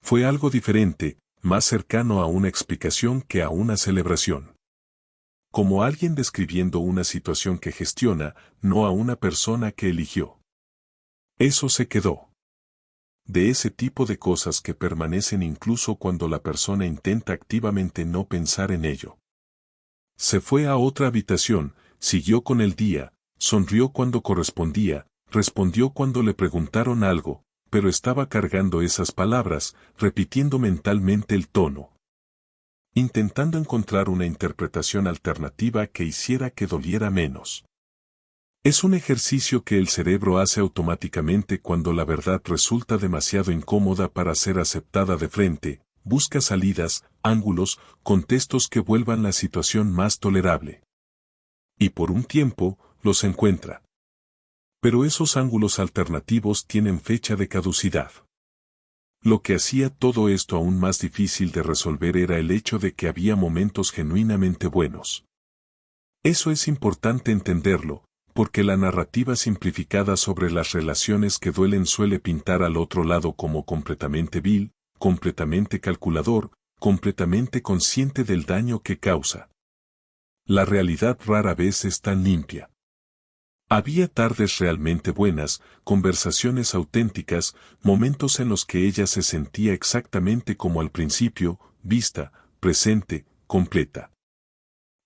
Fue algo diferente, más cercano a una explicación que a una celebración. Como alguien describiendo una situación que gestiona, no a una persona que eligió. Eso se quedó. De ese tipo de cosas que permanecen incluso cuando la persona intenta activamente no pensar en ello. Se fue a otra habitación, siguió con el día, sonrió cuando correspondía, respondió cuando le preguntaron algo, pero estaba cargando esas palabras, repitiendo mentalmente el tono. Intentando encontrar una interpretación alternativa que hiciera que doliera menos. Es un ejercicio que el cerebro hace automáticamente cuando la verdad resulta demasiado incómoda para ser aceptada de frente, busca salidas, ángulos, contextos que vuelvan la situación más tolerable. Y por un tiempo, los encuentra. Pero esos ángulos alternativos tienen fecha de caducidad. Lo que hacía todo esto aún más difícil de resolver era el hecho de que había momentos genuinamente buenos. Eso es importante entenderlo, porque la narrativa simplificada sobre las relaciones que duelen suele pintar al otro lado como completamente vil, completamente calculador, completamente consciente del daño que causa. La realidad rara vez es tan limpia. Había tardes realmente buenas, conversaciones auténticas, momentos en los que ella se sentía exactamente como al principio, vista, presente, completa.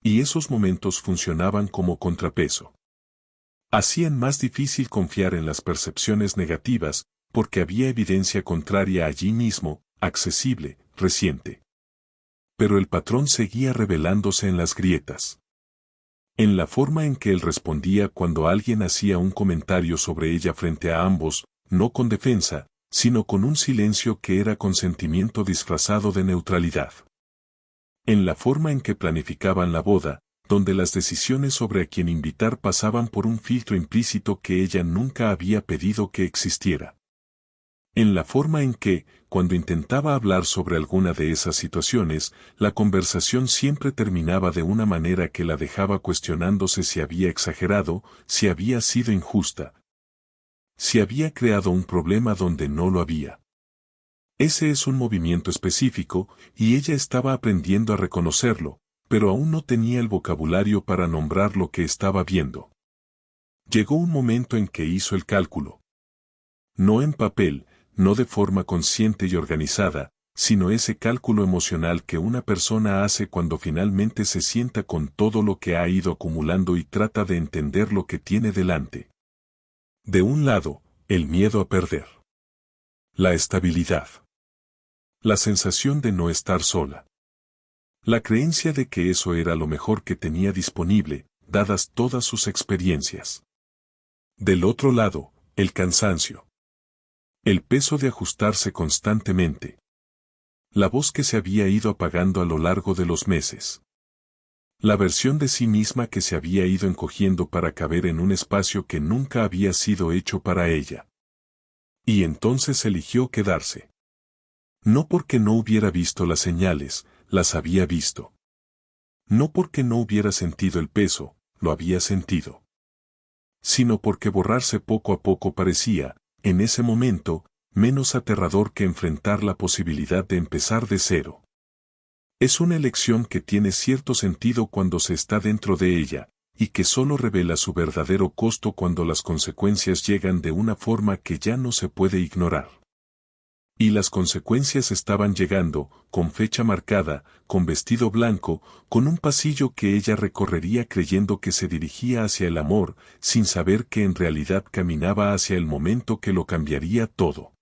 Y esos momentos funcionaban como contrapeso. Hacían más difícil confiar en las percepciones negativas, porque había evidencia contraria allí mismo, accesible, reciente. Pero el patrón seguía revelándose en las grietas. En la forma en que él respondía cuando alguien hacía un comentario sobre ella frente a ambos, no con defensa, sino con un silencio que era consentimiento disfrazado de neutralidad. En la forma en que planificaban la boda, donde las decisiones sobre a quién invitar pasaban por un filtro implícito que ella nunca había pedido que existiera. En la forma en que, cuando intentaba hablar sobre alguna de esas situaciones, la conversación siempre terminaba de una manera que la dejaba cuestionándose si había exagerado, si había sido injusta, si había creado un problema donde no lo había. Ese es un movimiento específico, y ella estaba aprendiendo a reconocerlo, pero aún no tenía el vocabulario para nombrar lo que estaba viendo. Llegó un momento en que hizo el cálculo. No en papel, no de forma consciente y organizada, sino ese cálculo emocional que una persona hace cuando finalmente se sienta con todo lo que ha ido acumulando y trata de entender lo que tiene delante. De un lado, el miedo a perder. La estabilidad. La sensación de no estar sola. La creencia de que eso era lo mejor que tenía disponible, dadas todas sus experiencias. Del otro lado, el cansancio. El peso de ajustarse constantemente. La voz que se había ido apagando a lo largo de los meses. La versión de sí misma que se había ido encogiendo para caber en un espacio que nunca había sido hecho para ella. Y entonces eligió quedarse. No porque no hubiera visto las señales, las había visto. No porque no hubiera sentido el peso, lo había sentido. Sino porque borrarse poco a poco parecía, en ese momento, menos aterrador que enfrentar la posibilidad de empezar de cero. Es una elección que tiene cierto sentido cuando se está dentro de ella, y que solo revela su verdadero costo cuando las consecuencias llegan de una forma que ya no se puede ignorar. Y las consecuencias estaban llegando, con fecha marcada, con vestido blanco, con un pasillo que ella recorrería creyendo que se dirigía hacia el amor, sin saber que en realidad caminaba hacia el momento que lo cambiaría todo.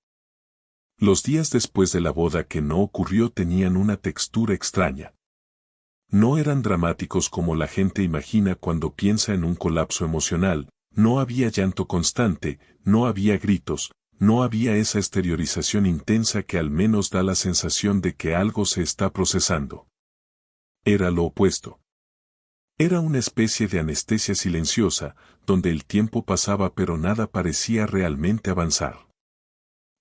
Los días después de la boda que no ocurrió tenían una textura extraña. No eran dramáticos como la gente imagina cuando piensa en un colapso emocional, no había llanto constante, no había gritos, no había esa exteriorización intensa que al menos da la sensación de que algo se está procesando. Era lo opuesto. Era una especie de anestesia silenciosa, donde el tiempo pasaba pero nada parecía realmente avanzar.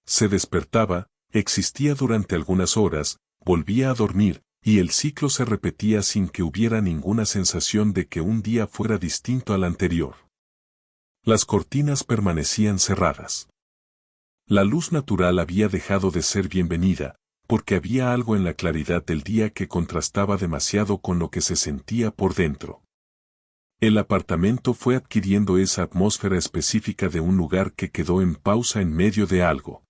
Se despertaba, existía durante algunas horas, volvía a dormir, y el ciclo se repetía sin que hubiera ninguna sensación de que un día fuera distinto al anterior. Las cortinas permanecían cerradas. La luz natural había dejado de ser bienvenida, porque había algo en la claridad del día que contrastaba demasiado con lo que se sentía por dentro. El apartamento fue adquiriendo esa atmósfera específica de un lugar que quedó en pausa en medio de algo.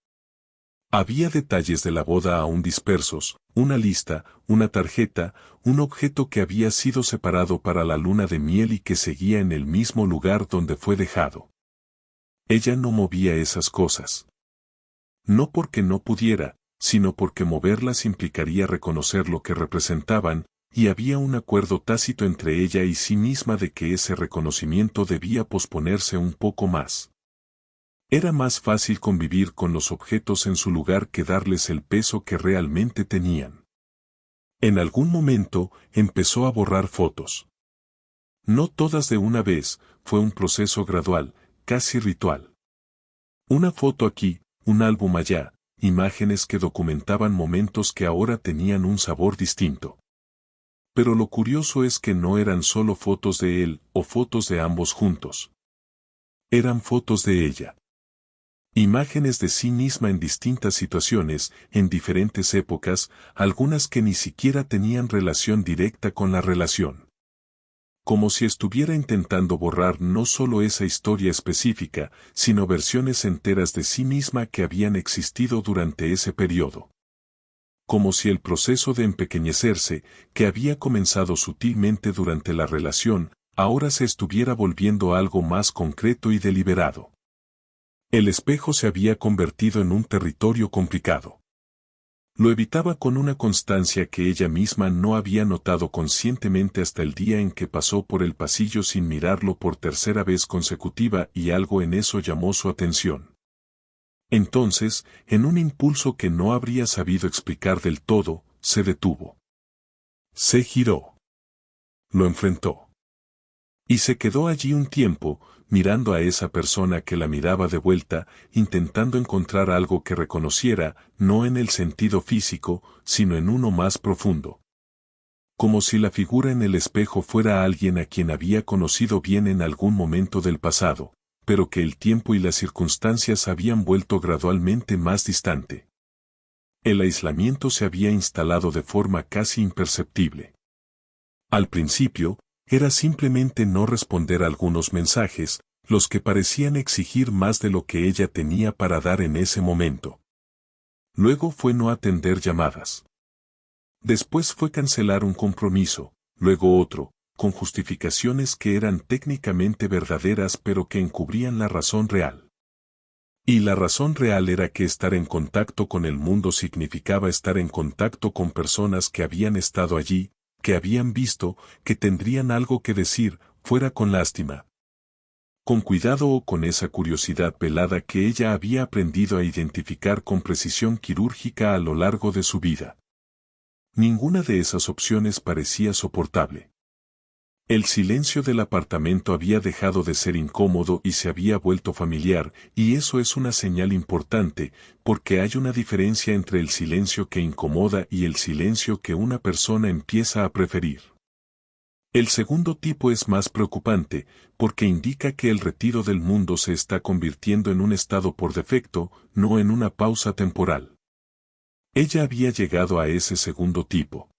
Había detalles de la boda aún dispersos, una lista, una tarjeta, un objeto que había sido separado para la luna de miel y que seguía en el mismo lugar donde fue dejado. Ella no movía esas cosas. No porque no pudiera, sino porque moverlas implicaría reconocer lo que representaban, y había un acuerdo tácito entre ella y sí misma de que ese reconocimiento debía posponerse un poco más. Era más fácil convivir con los objetos en su lugar que darles el peso que realmente tenían. En algún momento, empezó a borrar fotos. No todas de una vez, fue un proceso gradual, casi ritual. Una foto aquí, un álbum allá, imágenes que documentaban momentos que ahora tenían un sabor distinto. Pero lo curioso es que no eran solo fotos de él o fotos de ambos juntos. Eran fotos de ella. Imágenes de sí misma en distintas situaciones, en diferentes épocas, algunas que ni siquiera tenían relación directa con la relación. Como si estuviera intentando borrar no solo esa historia específica, sino versiones enteras de sí misma que habían existido durante ese periodo. Como si el proceso de empequeñecerse, que había comenzado sutilmente durante la relación, ahora se estuviera volviendo algo más concreto y deliberado. El espejo se había convertido en un territorio complicado. Lo evitaba con una constancia que ella misma no había notado conscientemente hasta el día en que pasó por el pasillo sin mirarlo por tercera vez consecutiva y algo en eso llamó su atención. Entonces, en un impulso que no habría sabido explicar del todo, se detuvo. Se giró. Lo enfrentó. Y se quedó allí un tiempo, mirando a esa persona que la miraba de vuelta, intentando encontrar algo que reconociera, no en el sentido físico, sino en uno más profundo. Como si la figura en el espejo fuera alguien a quien había conocido bien en algún momento del pasado, pero que el tiempo y las circunstancias habían vuelto gradualmente más distante. El aislamiento se había instalado de forma casi imperceptible. Al principio, era simplemente no responder a algunos mensajes, los que parecían exigir más de lo que ella tenía para dar en ese momento. Luego fue no atender llamadas. Después fue cancelar un compromiso, luego otro, con justificaciones que eran técnicamente verdaderas pero que encubrían la razón real. Y la razón real era que estar en contacto con el mundo significaba estar en contacto con personas que habían estado allí, que habían visto, que tendrían algo que decir, fuera con lástima. Con cuidado o con esa curiosidad velada que ella había aprendido a identificar con precisión quirúrgica a lo largo de su vida. Ninguna de esas opciones parecía soportable. El silencio del apartamento había dejado de ser incómodo y se había vuelto familiar, y eso es una señal importante, porque hay una diferencia entre el silencio que incomoda y el silencio que una persona empieza a preferir. El segundo tipo es más preocupante, porque indica que el retiro del mundo se está convirtiendo en un estado por defecto, no en una pausa temporal. Ella había llegado a ese segundo tipo.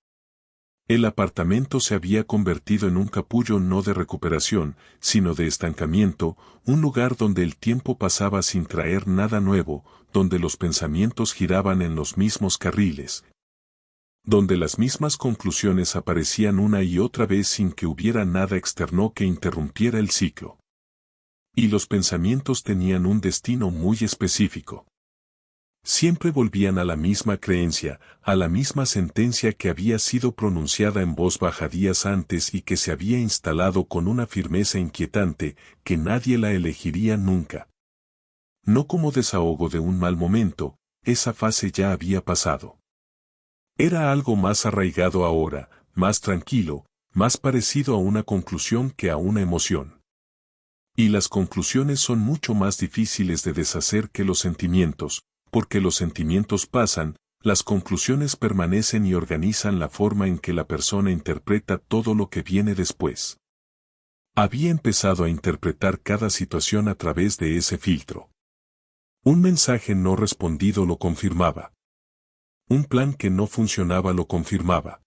El apartamento se había convertido en un capullo no de recuperación, sino de estancamiento, un lugar donde el tiempo pasaba sin traer nada nuevo, donde los pensamientos giraban en los mismos carriles, donde las mismas conclusiones aparecían una y otra vez sin que hubiera nada externo que interrumpiera el ciclo. Y los pensamientos tenían un destino muy específico. Siempre volvían a la misma creencia, a la misma sentencia que había sido pronunciada en voz baja días antes y que se había instalado con una firmeza inquietante, que nadie la elegiría nunca. No como desahogo de un mal momento, esa fase ya había pasado. Era algo más arraigado ahora, más tranquilo, más parecido a una conclusión que a una emoción. Y las conclusiones son mucho más difíciles de deshacer que los sentimientos, porque los sentimientos pasan, las conclusiones permanecen y organizan la forma en que la persona interpreta todo lo que viene después. Había empezado a interpretar cada situación a través de ese filtro. Un mensaje no respondido lo confirmaba. Un plan que no funcionaba lo confirmaba.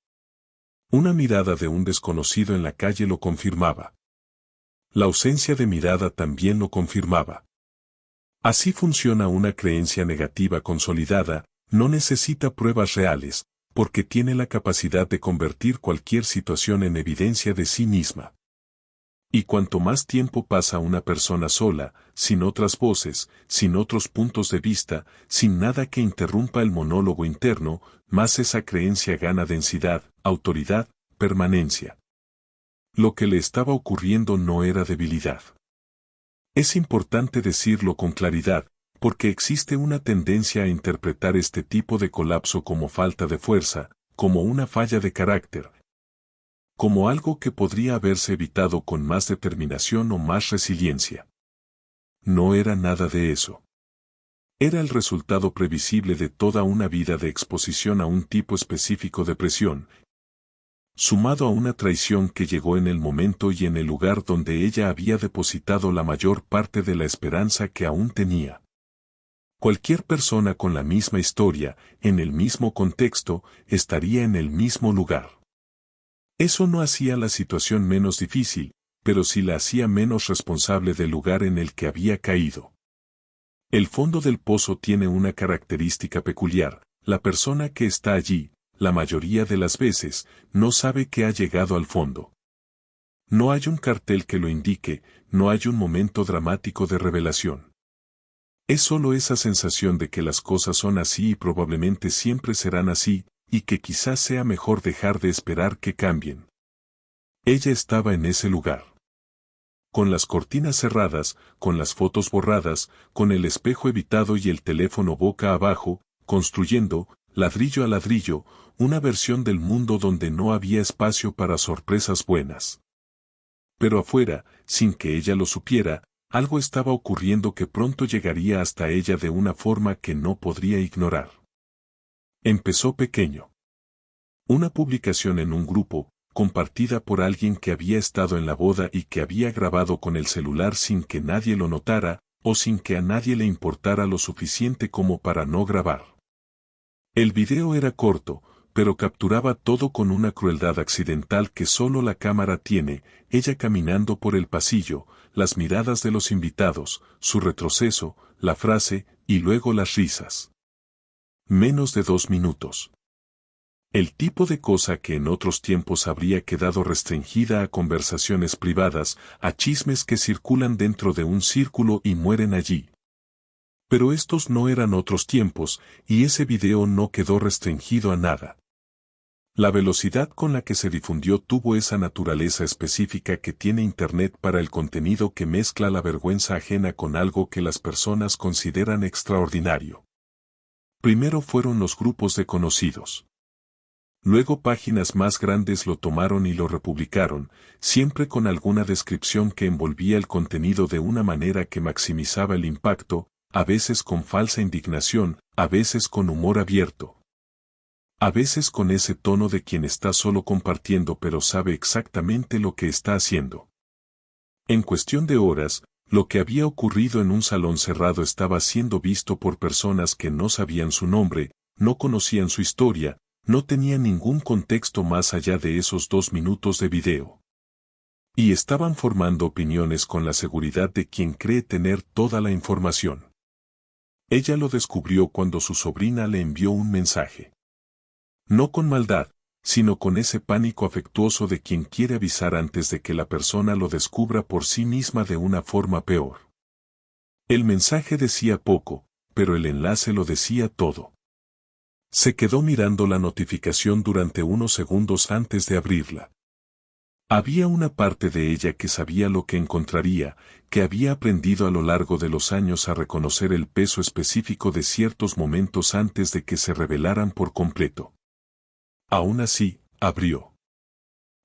Una mirada de un desconocido en la calle lo confirmaba. La ausencia de mirada también lo confirmaba. Así funciona una creencia negativa consolidada, no necesita pruebas reales, porque tiene la capacidad de convertir cualquier situación en evidencia de sí misma. Y cuanto más tiempo pasa una persona sola, sin otras voces, sin otros puntos de vista, sin nada que interrumpa el monólogo interno, más esa creencia gana densidad, autoridad, permanencia. Lo que le estaba ocurriendo no era debilidad. Es importante decirlo con claridad, porque existe una tendencia a interpretar este tipo de colapso como falta de fuerza, como una falla de carácter, como algo que podría haberse evitado con más determinación o más resiliencia. No era nada de eso. Era el resultado previsible de toda una vida de exposición a un tipo específico de presión, sumado a una traición que llegó en el momento y en el lugar donde ella había depositado la mayor parte de la esperanza que aún tenía. Cualquier persona con la misma historia, en el mismo contexto, estaría en el mismo lugar. Eso no hacía la situación menos difícil, pero sí la hacía menos responsable del lugar en el que había caído. El fondo del pozo tiene una característica peculiar: la persona que está allí, la mayoría de las veces, no sabe que ha llegado al fondo. No hay un cartel que lo indique, no hay un momento dramático de revelación. Es solo esa sensación de que las cosas son así y probablemente siempre serán así, y que quizás sea mejor dejar de esperar que cambien. Ella estaba en ese lugar. Con las cortinas cerradas, con las fotos borradas, con el espejo evitado y el teléfono boca abajo, construyendo, ladrillo a ladrillo, una versión del mundo donde no había espacio para sorpresas buenas. Pero afuera, sin que ella lo supiera, algo estaba ocurriendo que pronto llegaría hasta ella de una forma que no podría ignorar. Empezó pequeño. Una publicación en un grupo, compartida por alguien que había estado en la boda y que había grabado con el celular sin que nadie lo notara, o sin que a nadie le importara lo suficiente como para no grabar. El video era corto, pero capturaba todo con una crueldad accidental que solo la cámara tiene, ella caminando por el pasillo, las miradas de los invitados, su retroceso, la frase, y luego las risas. Menos de 2 minutos. El tipo de cosa que en otros tiempos habría quedado restringida a conversaciones privadas, a chismes que circulan dentro de un círculo y mueren allí. Pero estos no eran otros tiempos, y ese video no quedó restringido a nada. La velocidad con la que se difundió tuvo esa naturaleza específica que tiene Internet para el contenido que mezcla la vergüenza ajena con algo que las personas consideran extraordinario. Primero fueron los grupos de conocidos. Luego páginas más grandes lo tomaron y lo republicaron, siempre con alguna descripción que envolvía el contenido de una manera que maximizaba el impacto, a veces con falsa indignación, a veces con humor abierto. A veces con ese tono de quien está solo compartiendo pero sabe exactamente lo que está haciendo. En cuestión de horas, lo que había ocurrido en un salón cerrado estaba siendo visto por personas que no sabían su nombre, no conocían su historia, no tenían ningún contexto más allá de esos 2 minutos de video. Y estaban formando opiniones con la seguridad de quien cree tener toda la información. Ella lo descubrió cuando su sobrina le envió un mensaje. No con maldad, sino con ese pánico afectuoso de quien quiere avisar antes de que la persona lo descubra por sí misma de una forma peor. El mensaje decía poco, pero el enlace lo decía todo. Se quedó mirando la notificación durante unos segundos antes de abrirla. Había una parte de ella que sabía lo que encontraría, que había aprendido a lo largo de los años a reconocer el peso específico de ciertos momentos antes de que se revelaran por completo. Aún así, abrió.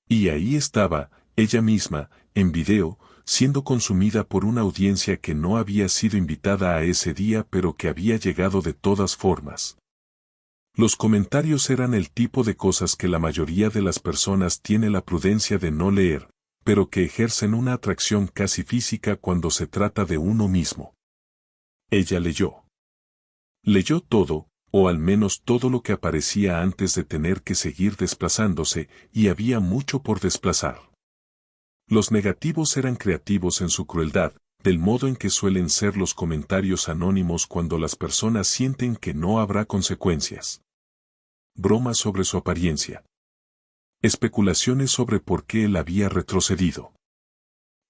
Y ahí estaba, ella misma, en video, siendo consumida por una audiencia que no había sido invitada a ese día pero que había llegado de todas formas. Los comentarios eran el tipo de cosas que la mayoría de las personas tiene la prudencia de no leer, pero que ejercen una atracción casi física cuando se trata de uno mismo. Ella leyó. Leyó todo, o al menos todo lo que aparecía antes de tener que seguir desplazándose, y había mucho por desplazar. Los negativos eran creativos en su crueldad, del modo en que suelen ser los comentarios anónimos cuando las personas sienten que no habrá consecuencias. Bromas sobre su apariencia. Especulaciones sobre por qué él había retrocedido.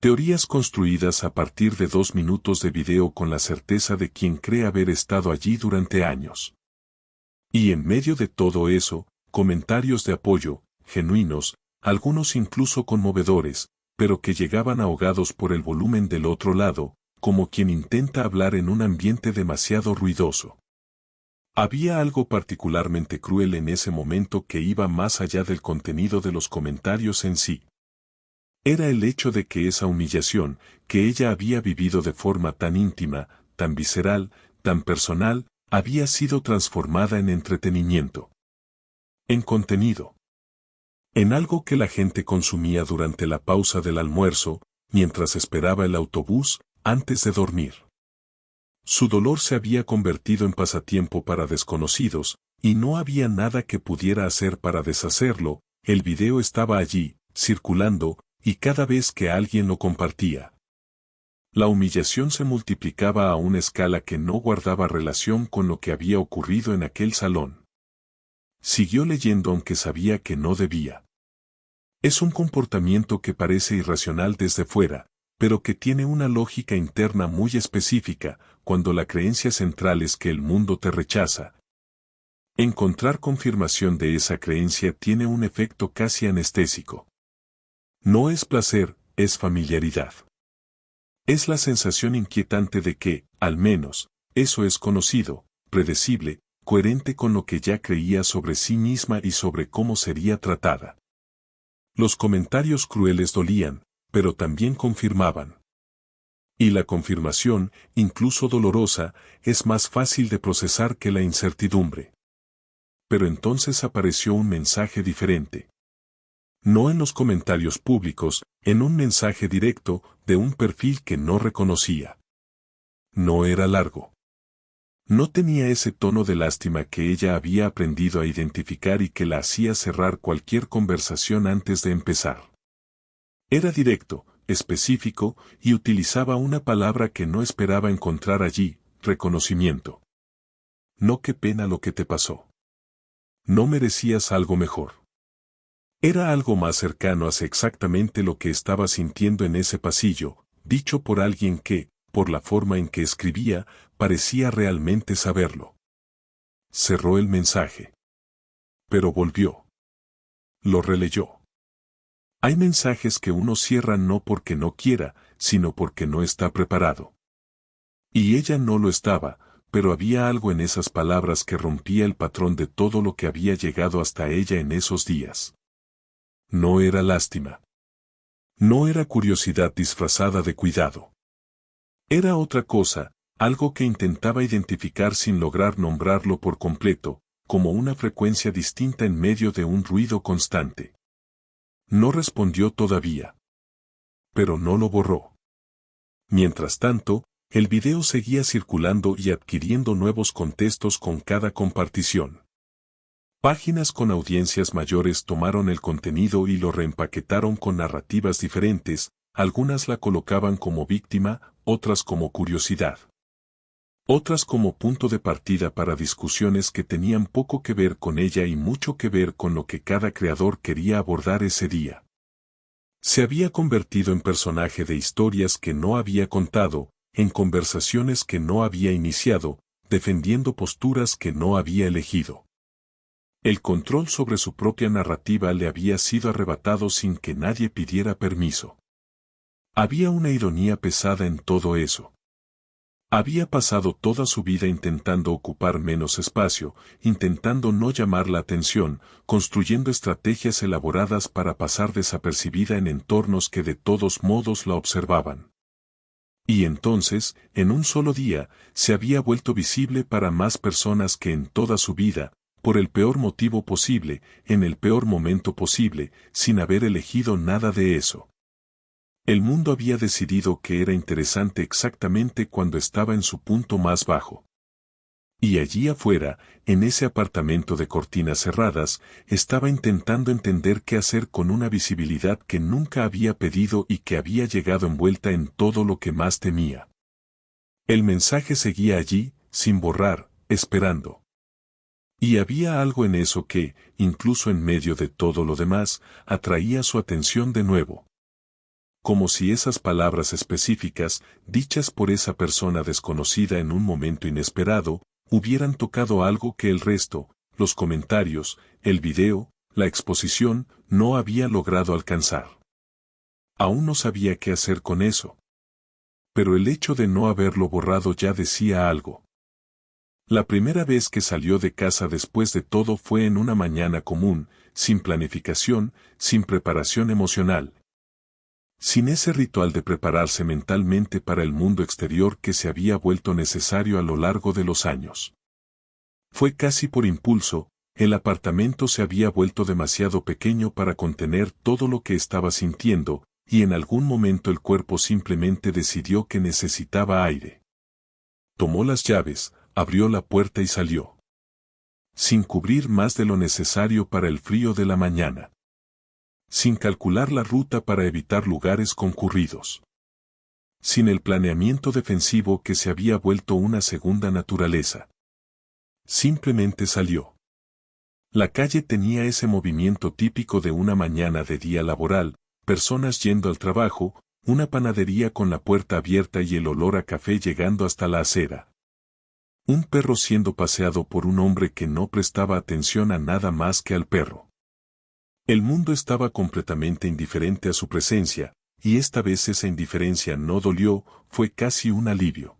Teorías construidas a partir de 2 minutos de video con la certeza de quien cree haber estado allí durante años. Y en medio de todo eso, comentarios de apoyo, genuinos, algunos incluso conmovedores, pero que llegaban ahogados por el volumen del otro lado, como quien intenta hablar en un ambiente demasiado ruidoso. Había algo particularmente cruel en ese momento que iba más allá del contenido de los comentarios en sí. Era el hecho de que esa humillación, que ella había vivido de forma tan íntima, tan visceral, tan personal, había sido transformada en entretenimiento. En contenido. En algo que la gente consumía durante la pausa del almuerzo, mientras esperaba el autobús, antes de dormir. Su dolor se había convertido en pasatiempo para desconocidos, y no había nada que pudiera hacer para deshacerlo. El video estaba allí, circulando, y cada vez que alguien lo compartía, la humillación se multiplicaba a una escala que no guardaba relación con lo que había ocurrido en aquel salón. Siguió leyendo aunque sabía que no debía. Es un comportamiento que parece irracional desde fuera, pero que tiene una lógica interna muy específica, cuando la creencia central es que el mundo te rechaza. Encontrar confirmación de esa creencia tiene un efecto casi anestésico. No es placer, es familiaridad. Es la sensación inquietante de que, al menos, eso es conocido, predecible, coherente con lo que ya creía sobre sí misma y sobre cómo sería tratada. Los comentarios crueles dolían, pero también confirmaban. Y la confirmación, incluso dolorosa, es más fácil de procesar que la incertidumbre. Pero entonces apareció un mensaje diferente. No en los comentarios públicos, en un mensaje directo, de un perfil que no reconocía. No era largo. No tenía ese tono de lástima que ella había aprendido a identificar y que la hacía cerrar cualquier conversación antes de empezar. Era directo, específico, y utilizaba una palabra que no esperaba encontrar allí, reconocimiento. No, qué pena lo que te pasó. No merecías algo mejor. Era algo más cercano a exactamente lo que estaba sintiendo en ese pasillo, dicho por alguien que, por la forma en que escribía, parecía realmente saberlo. Cerró el mensaje. Pero volvió. Lo releyó. Hay mensajes que uno cierra no porque no quiera, sino porque no está preparado. Y ella no lo estaba, pero había algo en esas palabras que rompía el patrón de todo lo que había llegado hasta ella en esos días. No era lástima. No era curiosidad disfrazada de cuidado. Era otra cosa, algo que intentaba identificar sin lograr nombrarlo por completo, como una frecuencia distinta en medio de un ruido constante. No respondió todavía. Pero no lo borró. Mientras tanto, el video seguía circulando y adquiriendo nuevos contextos con cada compartición. Páginas con audiencias mayores tomaron el contenido y lo reempaquetaron con narrativas diferentes, algunas la colocaban como víctima, otras como curiosidad. Otras como punto de partida para discusiones que tenían poco que ver con ella y mucho que ver con lo que cada creador quería abordar ese día. Se había convertido en personaje de historias que no había contado, en conversaciones que no había iniciado, defendiendo posturas que no había elegido. El control sobre su propia narrativa le había sido arrebatado sin que nadie pidiera permiso. Había una ironía pesada en todo eso. Había pasado toda su vida intentando ocupar menos espacio, intentando no llamar la atención, construyendo estrategias elaboradas para pasar desapercibida en entornos que de todos modos la observaban. Y entonces, en un solo día, se había vuelto visible para más personas que en toda su vida, por el peor motivo posible, en el peor momento posible, sin haber elegido nada de eso. El mundo había decidido que era interesante exactamente cuando estaba en su punto más bajo. Y allí afuera, en ese apartamento de cortinas cerradas, estaba intentando entender qué hacer con una visibilidad que nunca había pedido y que había llegado envuelta en todo lo que más temía. El mensaje seguía allí, sin borrar, esperando. Y había algo en eso que, incluso en medio de todo lo demás, atraía su atención de nuevo. Como si esas palabras específicas, dichas por esa persona desconocida en un momento inesperado, hubieran tocado algo que el resto, los comentarios, el video, la exposición, no había logrado alcanzar. Aún no sabía qué hacer con eso. Pero el hecho de no haberlo borrado ya decía algo. La primera vez que salió de casa después de todo fue en una mañana común, sin planificación, sin preparación emocional. Sin ese ritual de prepararse mentalmente para el mundo exterior que se había vuelto necesario a lo largo de los años. Fue casi por impulso, el apartamento se había vuelto demasiado pequeño para contener todo lo que estaba sintiendo, y en algún momento el cuerpo simplemente decidió que necesitaba aire. Tomó las llaves, abrió la puerta y salió. Sin cubrir más de lo necesario para el frío de la mañana. Sin calcular la ruta para evitar lugares concurridos. Sin el planeamiento defensivo que se había vuelto una segunda naturaleza. Simplemente salió. La calle tenía ese movimiento típico de una mañana de día laboral, personas yendo al trabajo, una panadería con la puerta abierta y el olor a café llegando hasta la acera. Un perro siendo paseado por un hombre que no prestaba atención a nada más que al perro. El mundo estaba completamente indiferente a su presencia, y esta vez esa indiferencia no dolió, fue casi un alivio.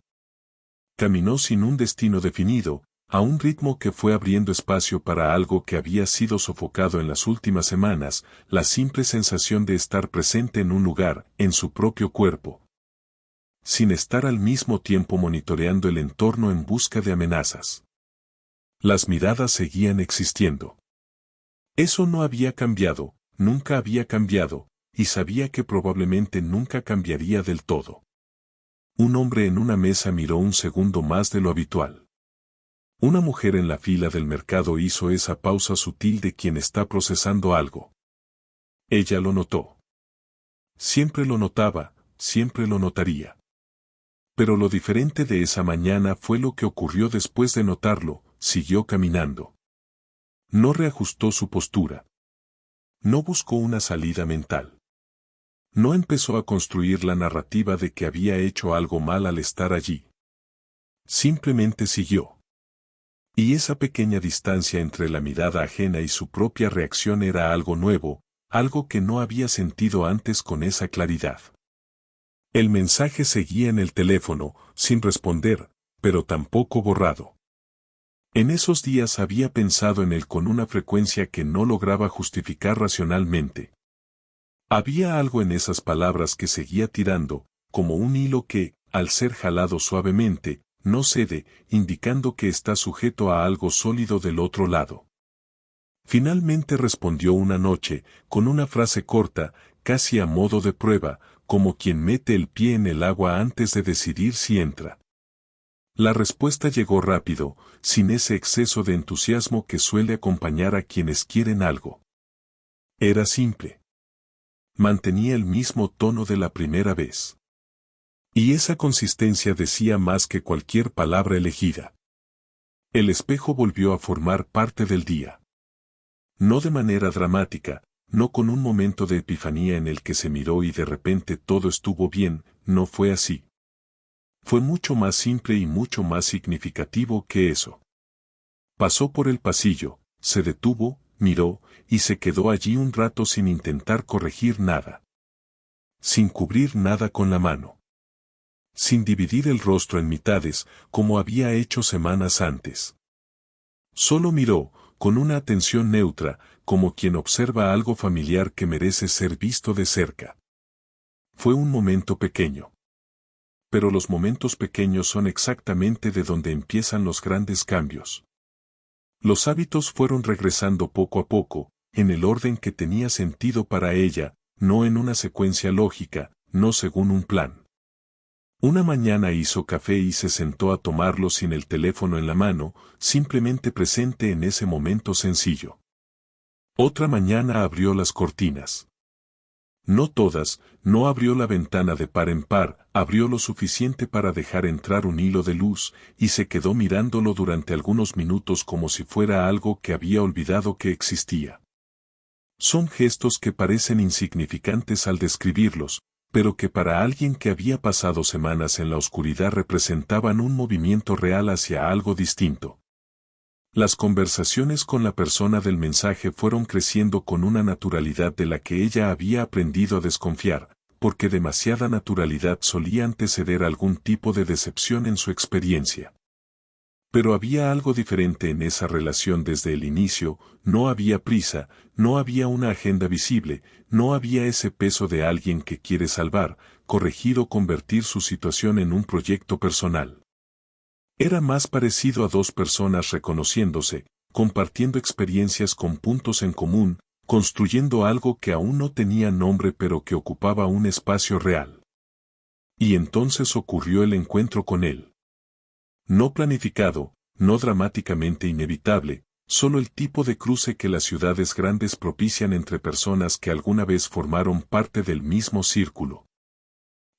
Caminó sin un destino definido, a un ritmo que fue abriendo espacio para algo que había sido sofocado en las últimas semanas, la simple sensación de estar presente en un lugar, en su propio cuerpo, sin estar al mismo tiempo monitoreando el entorno en busca de amenazas. Las miradas seguían existiendo. Eso no había cambiado, nunca había cambiado, y sabía que probablemente nunca cambiaría del todo. Un hombre en una mesa miró un segundo más de lo habitual. Una mujer en la fila del mercado hizo esa pausa sutil de quien está procesando algo. Ella lo notó. Siempre lo notaba, siempre lo notaría. Pero lo diferente de esa mañana fue lo que ocurrió después de notarlo, siguió caminando. No reajustó su postura. No buscó una salida mental. No empezó a construir la narrativa de que había hecho algo mal al estar allí. Simplemente siguió. Y esa pequeña distancia entre la mirada ajena y su propia reacción era algo nuevo, algo que no había sentido antes con esa claridad. El mensaje seguía en el teléfono, sin responder, pero tampoco borrado. En esos días había pensado en él con una frecuencia que no lograba justificar racionalmente. Había algo en esas palabras que seguía tirando, como un hilo que, al ser jalado suavemente, no cede, indicando que está sujeto a algo sólido del otro lado. Finalmente respondió una noche, con una frase corta, casi a modo de prueba, como quien mete el pie en el agua antes de decidir si entra. La respuesta llegó rápido, sin ese exceso de entusiasmo que suele acompañar a quienes quieren algo. Era simple. Mantenía el mismo tono de la primera vez. Y esa consistencia decía más que cualquier palabra elegida. El espejo volvió a formar parte del día. No de manera dramática, no con un momento de epifanía en el que se miró y de repente todo estuvo bien, no fue así. Fue mucho más simple y mucho más significativo que eso. Pasó por el pasillo, se detuvo, miró, y se quedó allí un rato sin intentar corregir nada. Sin cubrir nada con la mano. Sin dividir el rostro en mitades, como había hecho semanas antes. Solo miró, con una atención neutra, como quien observa algo familiar que merece ser visto de cerca. Fue un momento pequeño. Pero los momentos pequeños son exactamente de donde empiezan los grandes cambios. Los hábitos fueron regresando poco a poco, en el orden que tenía sentido para ella, no en una secuencia lógica, no según un plan. Una mañana hizo café y se sentó a tomarlo sin el teléfono en la mano, simplemente presente en ese momento sencillo. Otra mañana abrió las cortinas. No todas, no abrió la ventana de par en par, abrió lo suficiente para dejar entrar un hilo de luz, y se quedó mirándolo durante algunos minutos como si fuera algo que había olvidado que existía. Son gestos que parecen insignificantes al describirlos, pero que para alguien que había pasado semanas en la oscuridad representaban un movimiento real hacia algo distinto. Las conversaciones con la persona del mensaje fueron creciendo con una naturalidad de la que ella había aprendido a desconfiar, porque demasiada naturalidad solía anteceder algún tipo de decepción en su experiencia. Pero había algo diferente en esa relación desde el inicio, no había prisa, no había una agenda visible, no había ese peso de alguien que quiere salvar, corregir o convertir su situación en un proyecto personal. Era más parecido a dos personas reconociéndose, compartiendo experiencias con puntos en común, construyendo algo que aún no tenía nombre pero que ocupaba un espacio real. Y entonces ocurrió el encuentro con él. No planificado, no dramáticamente inevitable, solo el tipo de cruce que las ciudades grandes propician entre personas que alguna vez formaron parte del mismo círculo.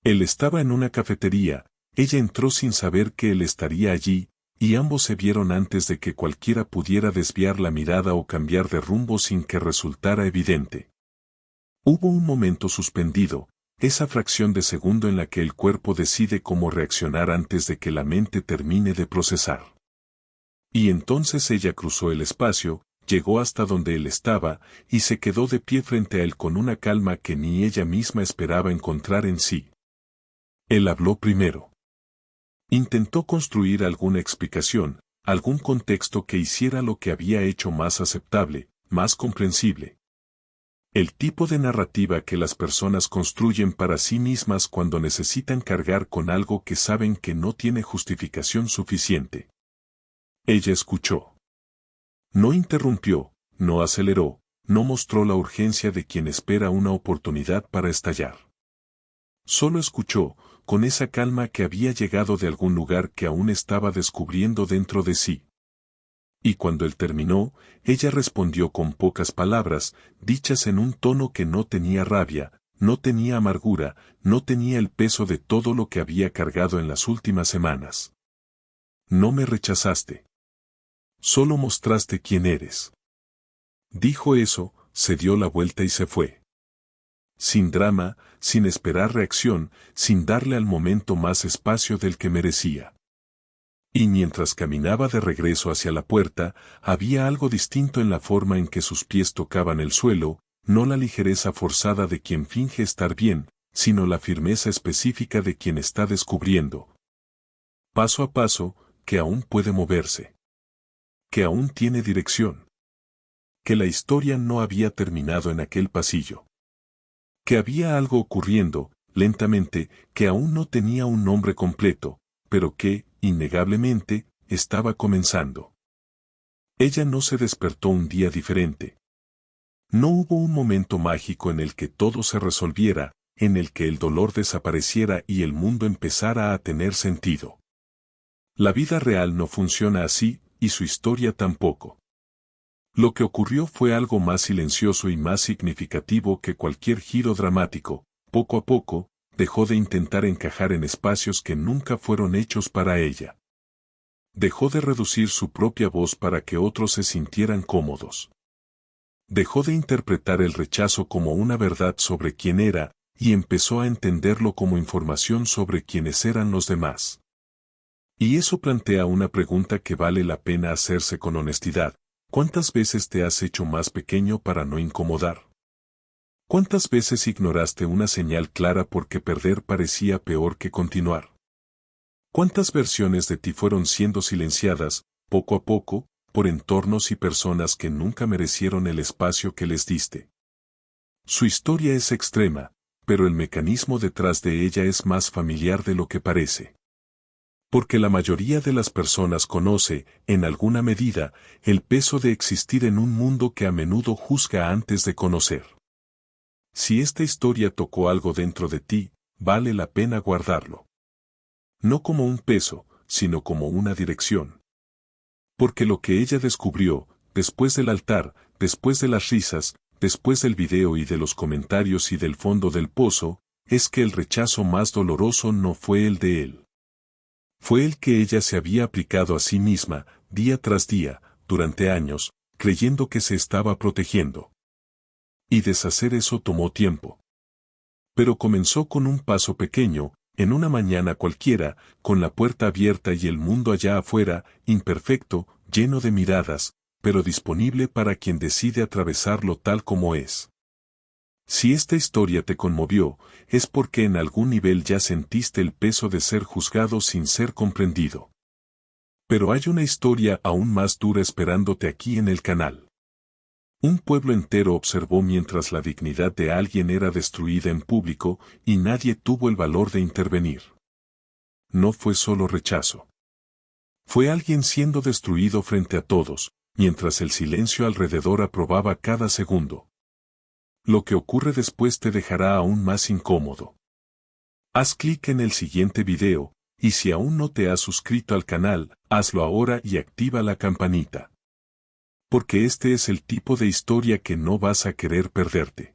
Él estaba en una cafetería, ella entró sin saber que él estaría allí, y ambos se vieron antes de que cualquiera pudiera desviar la mirada o cambiar de rumbo sin que resultara evidente. Hubo un momento suspendido, esa fracción de segundo en la que el cuerpo decide cómo reaccionar antes de que la mente termine de procesar. Y entonces ella cruzó el espacio, llegó hasta donde él estaba, y se quedó de pie frente a él con una calma que ni ella misma esperaba encontrar en sí. Él habló primero. Intentó construir alguna explicación, algún contexto que hiciera lo que había hecho más aceptable, más comprensible. El tipo de narrativa que las personas construyen para sí mismas cuando necesitan cargar con algo que saben que no tiene justificación suficiente. Ella escuchó. No interrumpió, no aceleró, no mostró la urgencia de quien espera una oportunidad para estallar. Solo escuchó, con esa calma que había llegado de algún lugar que aún estaba descubriendo dentro de sí. Y cuando él terminó, ella respondió con pocas palabras, dichas en un tono que no tenía rabia, no tenía amargura, no tenía el peso de todo lo que había cargado en las últimas semanas. No me rechazaste. Solo mostraste quién eres. Dijo eso, se dio la vuelta y se fue. Sin drama, sin esperar reacción, sin darle al momento más espacio del que merecía. Y mientras caminaba de regreso hacia la puerta, había algo distinto en la forma en que sus pies tocaban el suelo, no la ligereza forzada de quien finge estar bien, sino la firmeza específica de quien está descubriendo. Paso a paso, que aún puede moverse. Que aún tiene dirección. Que la historia no había terminado en aquel pasillo. Que había algo ocurriendo, lentamente, que aún no tenía un nombre completo, pero que, innegablemente, estaba comenzando. Ella no se despertó un día diferente. No hubo un momento mágico en el que todo se resolviera, en el que el dolor desapareciera y el mundo empezara a tener sentido. La vida real no funciona así, y su historia tampoco. Lo que ocurrió fue algo más silencioso y más significativo que cualquier giro dramático. Poco a poco, dejó de intentar encajar en espacios que nunca fueron hechos para ella. Dejó de reducir su propia voz para que otros se sintieran cómodos. Dejó de interpretar el rechazo como una verdad sobre quién era, y empezó a entenderlo como información sobre quiénes eran los demás. Y eso plantea una pregunta que vale la pena hacerse con honestidad. ¿Cuántas veces te has hecho más pequeño para no incomodar? ¿Cuántas veces ignoraste una señal clara porque perder parecía peor que continuar? ¿Cuántas versiones de ti fueron siendo silenciadas, poco a poco, por entornos y personas que nunca merecieron el espacio que les diste? Su historia es extrema, pero el mecanismo detrás de ella es más familiar de lo que parece. Porque la mayoría de las personas conoce, en alguna medida, el peso de existir en un mundo que a menudo juzga antes de conocer. Si esta historia tocó algo dentro de ti, vale la pena guardarlo. No como un peso, sino como una dirección. Porque lo que ella descubrió, después del altar, después de las risas, después del video y de los comentarios y del fondo del pozo, es que el rechazo más doloroso no fue el de él. Fue el que ella se había aplicado a sí misma, día tras día, durante años, creyendo que se estaba protegiendo. Y deshacer eso tomó tiempo. Pero comenzó con un paso pequeño, en una mañana cualquiera, con la puerta abierta y el mundo allá afuera, imperfecto, lleno de miradas, pero disponible para quien decide atravesarlo tal como es. Si esta historia te conmovió, es porque en algún nivel ya sentiste el peso de ser juzgado sin ser comprendido. Pero hay una historia aún más dura esperándote aquí en el canal. Un pueblo entero observó mientras la dignidad de alguien era destruida en público y nadie tuvo el valor de intervenir. No fue solo rechazo. Fue alguien siendo destruido frente a todos, mientras el silencio alrededor aprobaba cada segundo. Lo que ocurre después te dejará aún más incómodo. Haz clic en el siguiente video, y si aún no te has suscrito al canal, hazlo ahora y activa la campanita. Porque este es el tipo de historia que no vas a querer perderte.